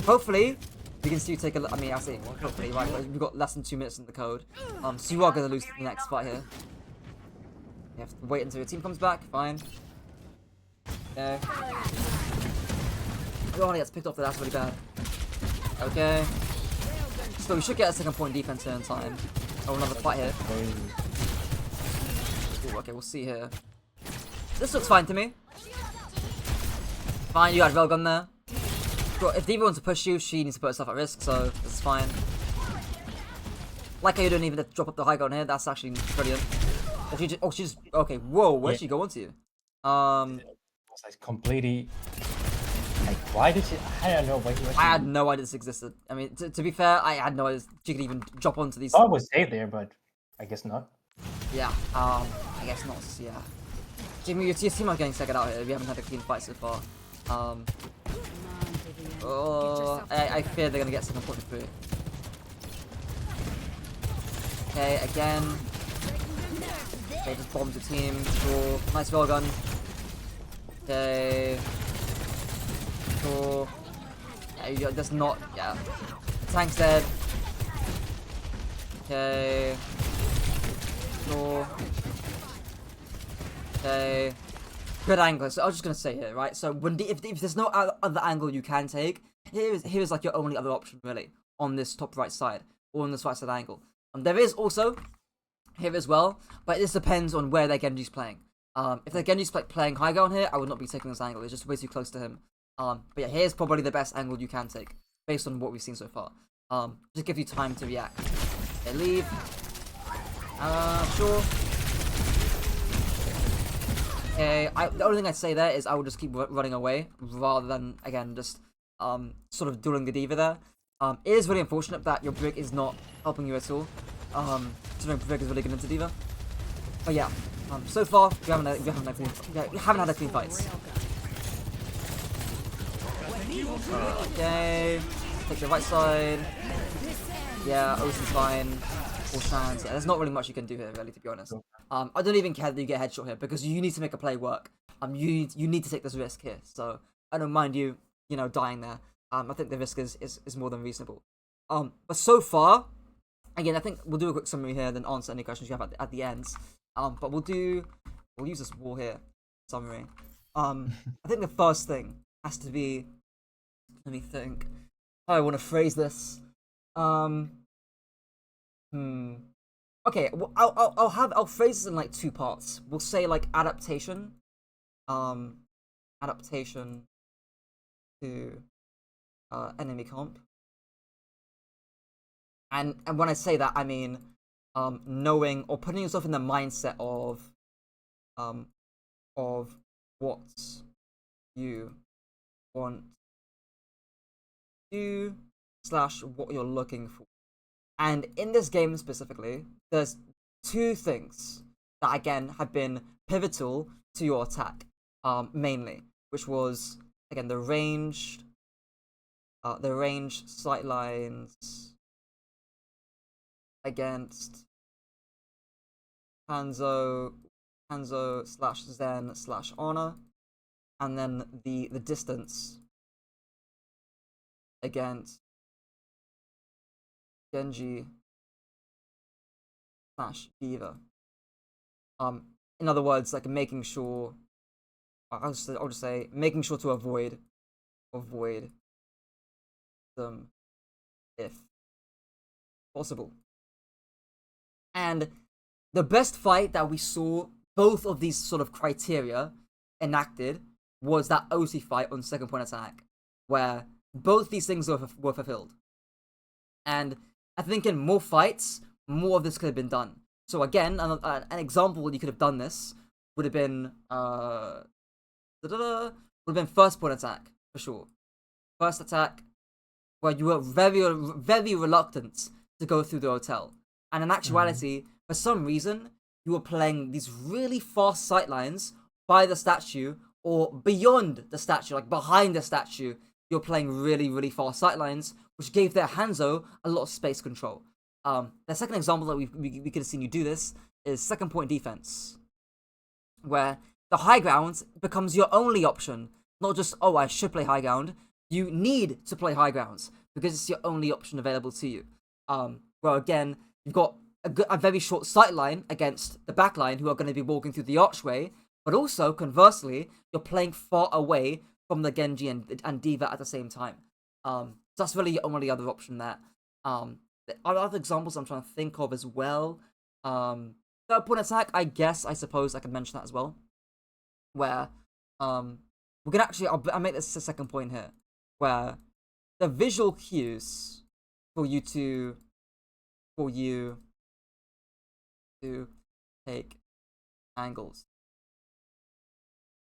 hopefully we can still take a look. I mean, I say hopefully, right? We've got less than 2 minutes in the code, so you are gonna lose the next fight here. You have to wait until your team comes back. Fine. Okay. Oh, he gets picked off there. That's really bad. Okay. So we should get a second point defense here in time. Oh, another fight here. Ooh, okay, we'll see here. This looks fine to me. Fine, you got Railgun there. But if Diva wants to push you, she needs to put herself at risk, so this is fine. Like how you don't even drop up the high ground here. That's actually brilliant. She just okay. Whoa, where'd she go onto you? It's like completely. Like, why did she? I don't know. I had no idea this existed. I mean, to be fair, I had no idea she could even drop onto these. Oh, it was saved there, but I guess not. Yeah. I guess not. Yeah. Jimmy, your team are getting second out here. We haven't had a clean fight so far. Oh, I fear they're gonna get second point through. Okay, again. Okay, just bombs the team. Cool. Nice railgun. Okay. Cool. Yeah, that's not. Yeah. Tank's dead. Okay. Cool. Okay. Good angle. So I was just gonna say here, right? So if there's no other angle you can take, here is like your only other option really on this top right side, or on this right side angle. There is also here as well, but this depends on where their Genji's playing. If their Genji's playing high ground here, I would not be taking this angle. It's just way too close to him. But yeah, here's probably the best angle you can take based on what we've seen so far. Just give you time to react. Okay, leave. Sure. Okay, the only thing I'd say there is I would just keep running away rather than, again, just sort of dueling the Diva there. It is really unfortunate that your Brig is not helping you at all. Considering Brig is really good into Diva. But yeah, so far we haven't had a clean fights. Okay, take the right side. Yeah, Ocean's fine. Or Shans. Yeah, there's not really much you can do here, really, to be honest. I don't even care that you get a headshot here because you need to make a play work. You need to take this risk here. So I don't mind you dying there. I think the risk is more than reasonable. But so far, again, I think we'll do a quick summary here, then answer any questions you have at the ends. But we'll use this wall here summary. I think the first thing has to be. Let me think. How I want to phrase this. Okay, well, I'll phrase this in like 2 parts. We'll say like adaptation. Adaptation to enemy comp. And when I say that, I mean knowing or putting yourself in the mindset of what you want to / what you're looking for. And in this game specifically, there's 2 things that again have been pivotal to your attack, mainly, which was again the ranged sight lines against Hanzo slash Zen slash Honor, and then the distance against Genji slash Diva. In other words, like making sure, I'll just say making sure to avoid them if possible. And the best fight that we saw both of these sort of criteria enacted was that OC fight on second point attack, where both these things were fulfilled. And I think in more fights, more of this could have been done. So again, an example where you could have done this would have been first point attack for sure. First attack, where you were very reluctant to go through the hotel, and in actuality, for some reason, you were playing these really fast sightlines by the statue or beyond the statue, like behind the statue. You're playing really fast sightlines, which gave their Hanzo a lot of space control. The second example that we could have seen you do this is second point defense, where the high ground becomes your only option. Not just, oh, I should play high ground. You need to play high grounds because it's your only option available to you. Where again, you've got a very short sight line against the back line who are going to be walking through the archway, but also, conversely, you're playing far away from the Genji and Diva at the same time. So that's really your only other option there. There are other examples I'm trying to think of as well. Third point attack, I suppose I can mention that as well. Where, we're gonna actually, I'll make this a second point here. Where the visual cues for you to take angles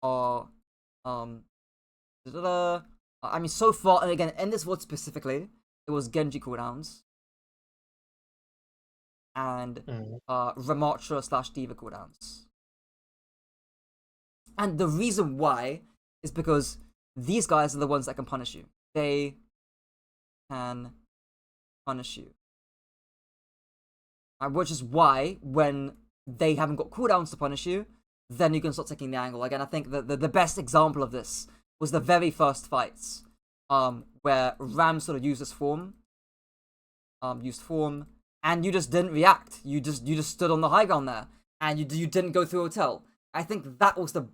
are, I mean, so far, and again, in this world specifically, it was Genji cooldowns and Ramattra slash Diva cooldowns. And the reason why is because these guys are the ones that can punish you. They can punish you. Which is why, when they haven't got cooldowns to punish you, then you can start taking the angle. Again, I think the best example of this was the very first fights, where Ram sort of used this form, and you just didn't react. You just stood on the high ground there, and you didn't go through hotel. I think that was the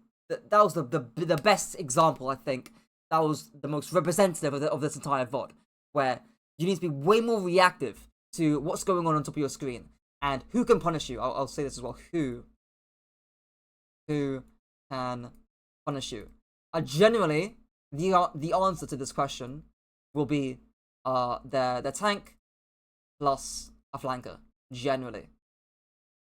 best example. I think that was the most representative of this entire VOD, where you need to be way more reactive to what's going on top of your screen, and who can punish you. I'll say this as well. Who can punish you? Generally, the answer to this question will be the tank plus a flanker. Generally.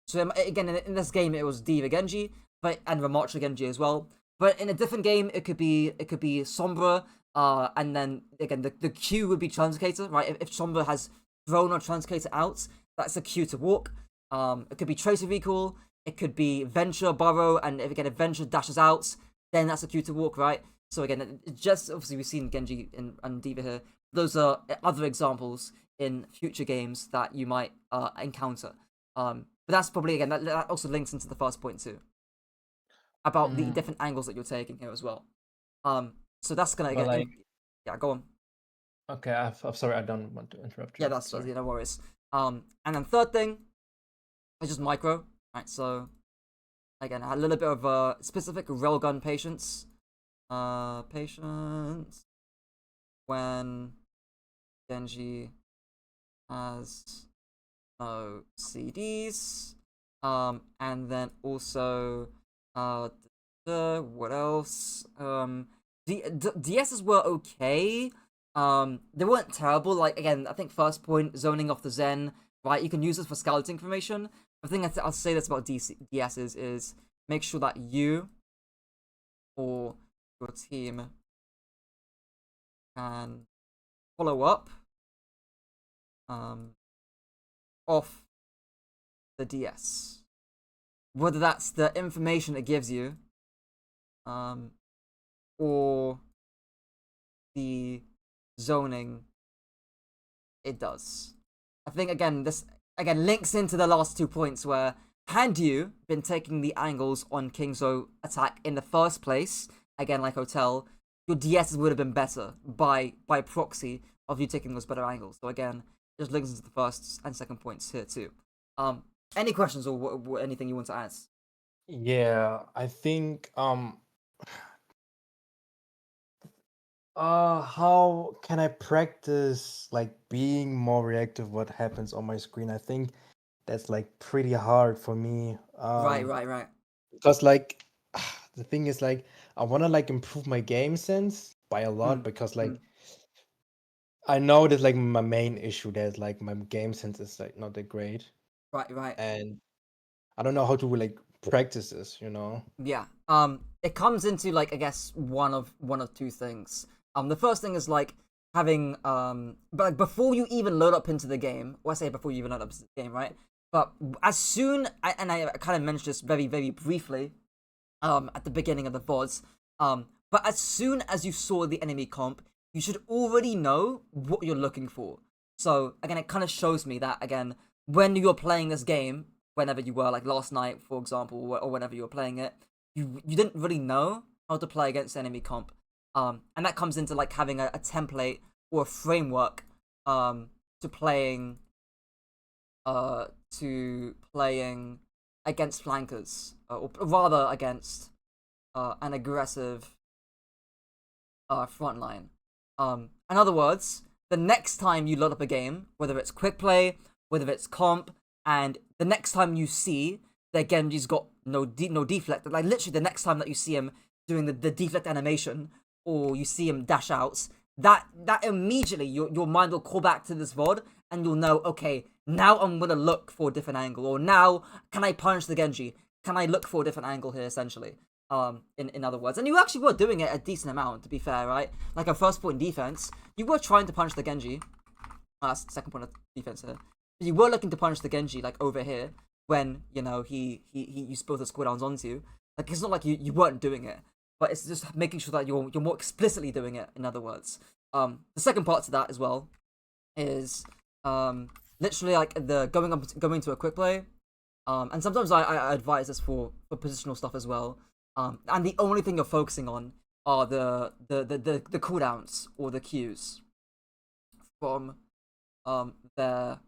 So again, in this game, it was Diva Genji, and Ramattra Genji as well. But in a different game, it could be Sombra, and then again the Q would be Translocator, right? If Sombra has thrown or Translocator out, that's a Q to walk. It could be Tracer Recall. It could be Venture Burrow, and if Venture dashes out, then that's a Q to walk, right? So again, just obviously we've seen Genji and Diva here. Those are other examples in future games that you might encounter. But that's probably, again, that also links into the first point too, about the different angles that you're taking here as well. So that's gonna again, yeah, go on. Okay, I'm sorry, I don't want to interrupt you. Yeah, that's no worries. And then third thing is just micro. Right, so again, a little bit of specific railgun patience. Patience when Genji has no CDs. And then also what else? DSs were okay. They weren't terrible. Like again, I think first point, zoning off the Zen, right? You can use this for scouting information. The thing I'll say this about DSs is make sure that you or your team can follow up off the DS. Whether that's the information it gives you, or the zoning it does. I think again this links into the last 2 points where had you been taking the angles on Kingzo attack in the first place, again like Hotel, your DSs would have been better by proxy of you taking those better angles. So again, just links into the first and second points here too. Any questions or anything you want to add? Yeah, I think how can I practice like being more reactive what happens on my screen? I think that's like pretty hard for me. Right. Because like the thing is like I want to like improve my game sense by a lot because like I know that like my main issue that like my game sense is like not that great, Right. and I don't know how to like practice this, you know? Yeah. It comes into like I guess one of two things. The first thing is like having but like before you even load up into the game. Well, I say before you even load up into the game, right? But as soon and I kind of mentioned this very briefly, at the beginning of the VODs, but as soon as you saw the enemy comp, you should already know what you're looking for. So again, it kind of shows me that again when you're playing this game, whenever you were like last night, for example, or whenever you were playing it, you didn't really know how to play against enemy comp, and that comes into like having a template or a framework, to playing, to playing against flankers, or rather against an aggressive front line. In other words, the next time you load up a game, whether it's quick play, whether it's comp, and the next time you see that Genji's got no deflect, like literally the next time that you see him doing the deflect animation, or you see him dash outs, that immediately your mind will call back to this VOD, and you'll know, okay, now I'm gonna look for a different angle, or now can I punish the Genji? Can I look for a different angle here, essentially? In other words, and you actually were doing it a decent amount, to be fair, right? Like a first point defense, you were trying to punish the Genji. Second point of defense here. You were looking to punish the Genji, like over here, when you know he you spilled his cooldowns onto you. Like it's not like you weren't doing it, but it's just making sure that you're more explicitly doing it. In other words, the second part to that as well is literally like the going to a quick play, and sometimes I advise this for positional stuff as well. And the only thing you're focusing on are the cooldowns or the Qs from their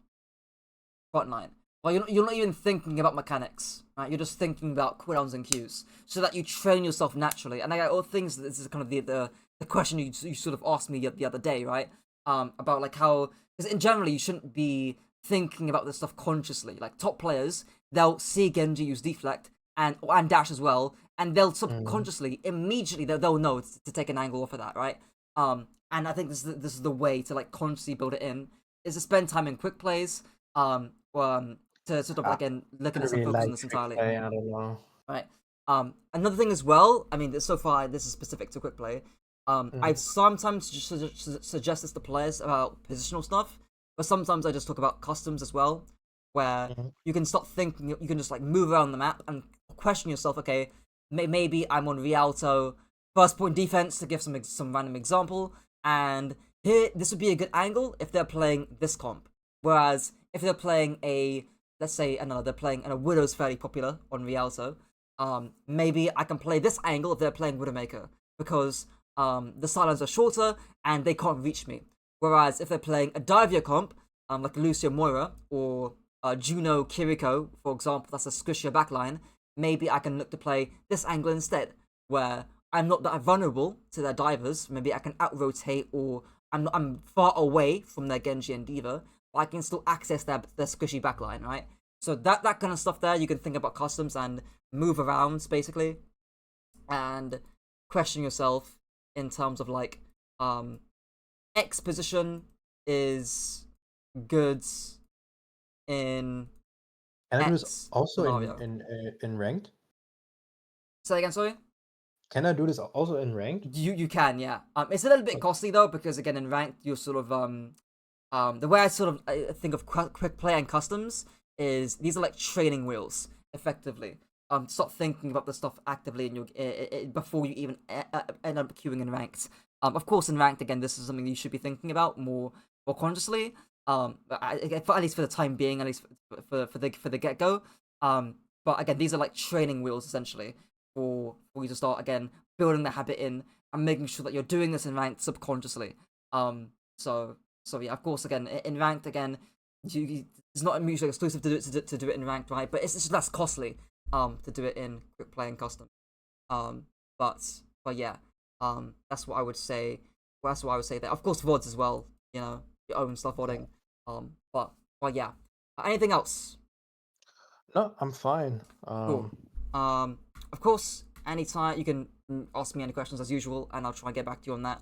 front line. Well, you're not even thinking about mechanics, right? You're just thinking about cooldowns and Qs, so that you train yourself naturally. And I got all things. This is kind of the question you sort of asked me the other day, right? About like how, because in generally you shouldn't be thinking about this stuff consciously. Like top players, they'll see Genji use deflect and dash as well, and they'll subconsciously immediately they'll know to take an angle off of that, right? And I think this is the way to like consciously build it in, is to spend time in quick plays, to sort of like look at this and focus on this entirely. I don't know. Right. Another thing as well. I mean, so far this is specific to quick play. I sometimes just suggest this to players about positional stuff, but sometimes I just talk about customs as well, where you can start thinking. You can just like move around the map and question yourself. Okay, maybe I'm on Rialto, first point defense, to give some random example, and here this would be a good angle if they're playing this comp. Whereas if they're playing let's say they're playing, and a Widow's fairly popular on Rialto, maybe I can play this angle if they're playing Widowmaker, because the silos are shorter and they can't reach me. Whereas if they're playing a Divia comp, like Lucio Moira or Juno Kiriko, for example, that's a squishier backline, maybe I can look to play this angle instead, where I'm not that vulnerable to their divers. Maybe I can out-rotate, or I'm far away from their Genji and Diva, but I can still access their squishy backline, right? So that kind of stuff there, you can think about customs and move around, basically, and question yourself in terms of like, X position is good in Can I do X this also scenario. in ranked? Say that again, sorry? Can I do this also in ranked? You can, yeah. It's a little bit costly though, because again in ranked you're sort of the way I think of quick play and customs is these are like training wheels, effectively. Start thinking about the stuff actively in your before you even end up queuing in ranked. Of course, in ranked again, this is something you should be thinking about more consciously. But at least for the time being, at least for the get go. But again, these are like training wheels essentially for you to start again building the habit in and making sure that you're doing this in ranked subconsciously. So yeah, of course, again in ranked again, it's not mutually exclusive to do it in ranked, right? But it's just less costly to do it in quick play and custom. But yeah, that's what I would say. That's what I would say there. Of course, VODs as well. You know, your own stuff vodding. But yeah. Anything else? No, I'm fine. Cool. Of course, anytime you can ask me any questions as usual, and I'll try and get back to you on that.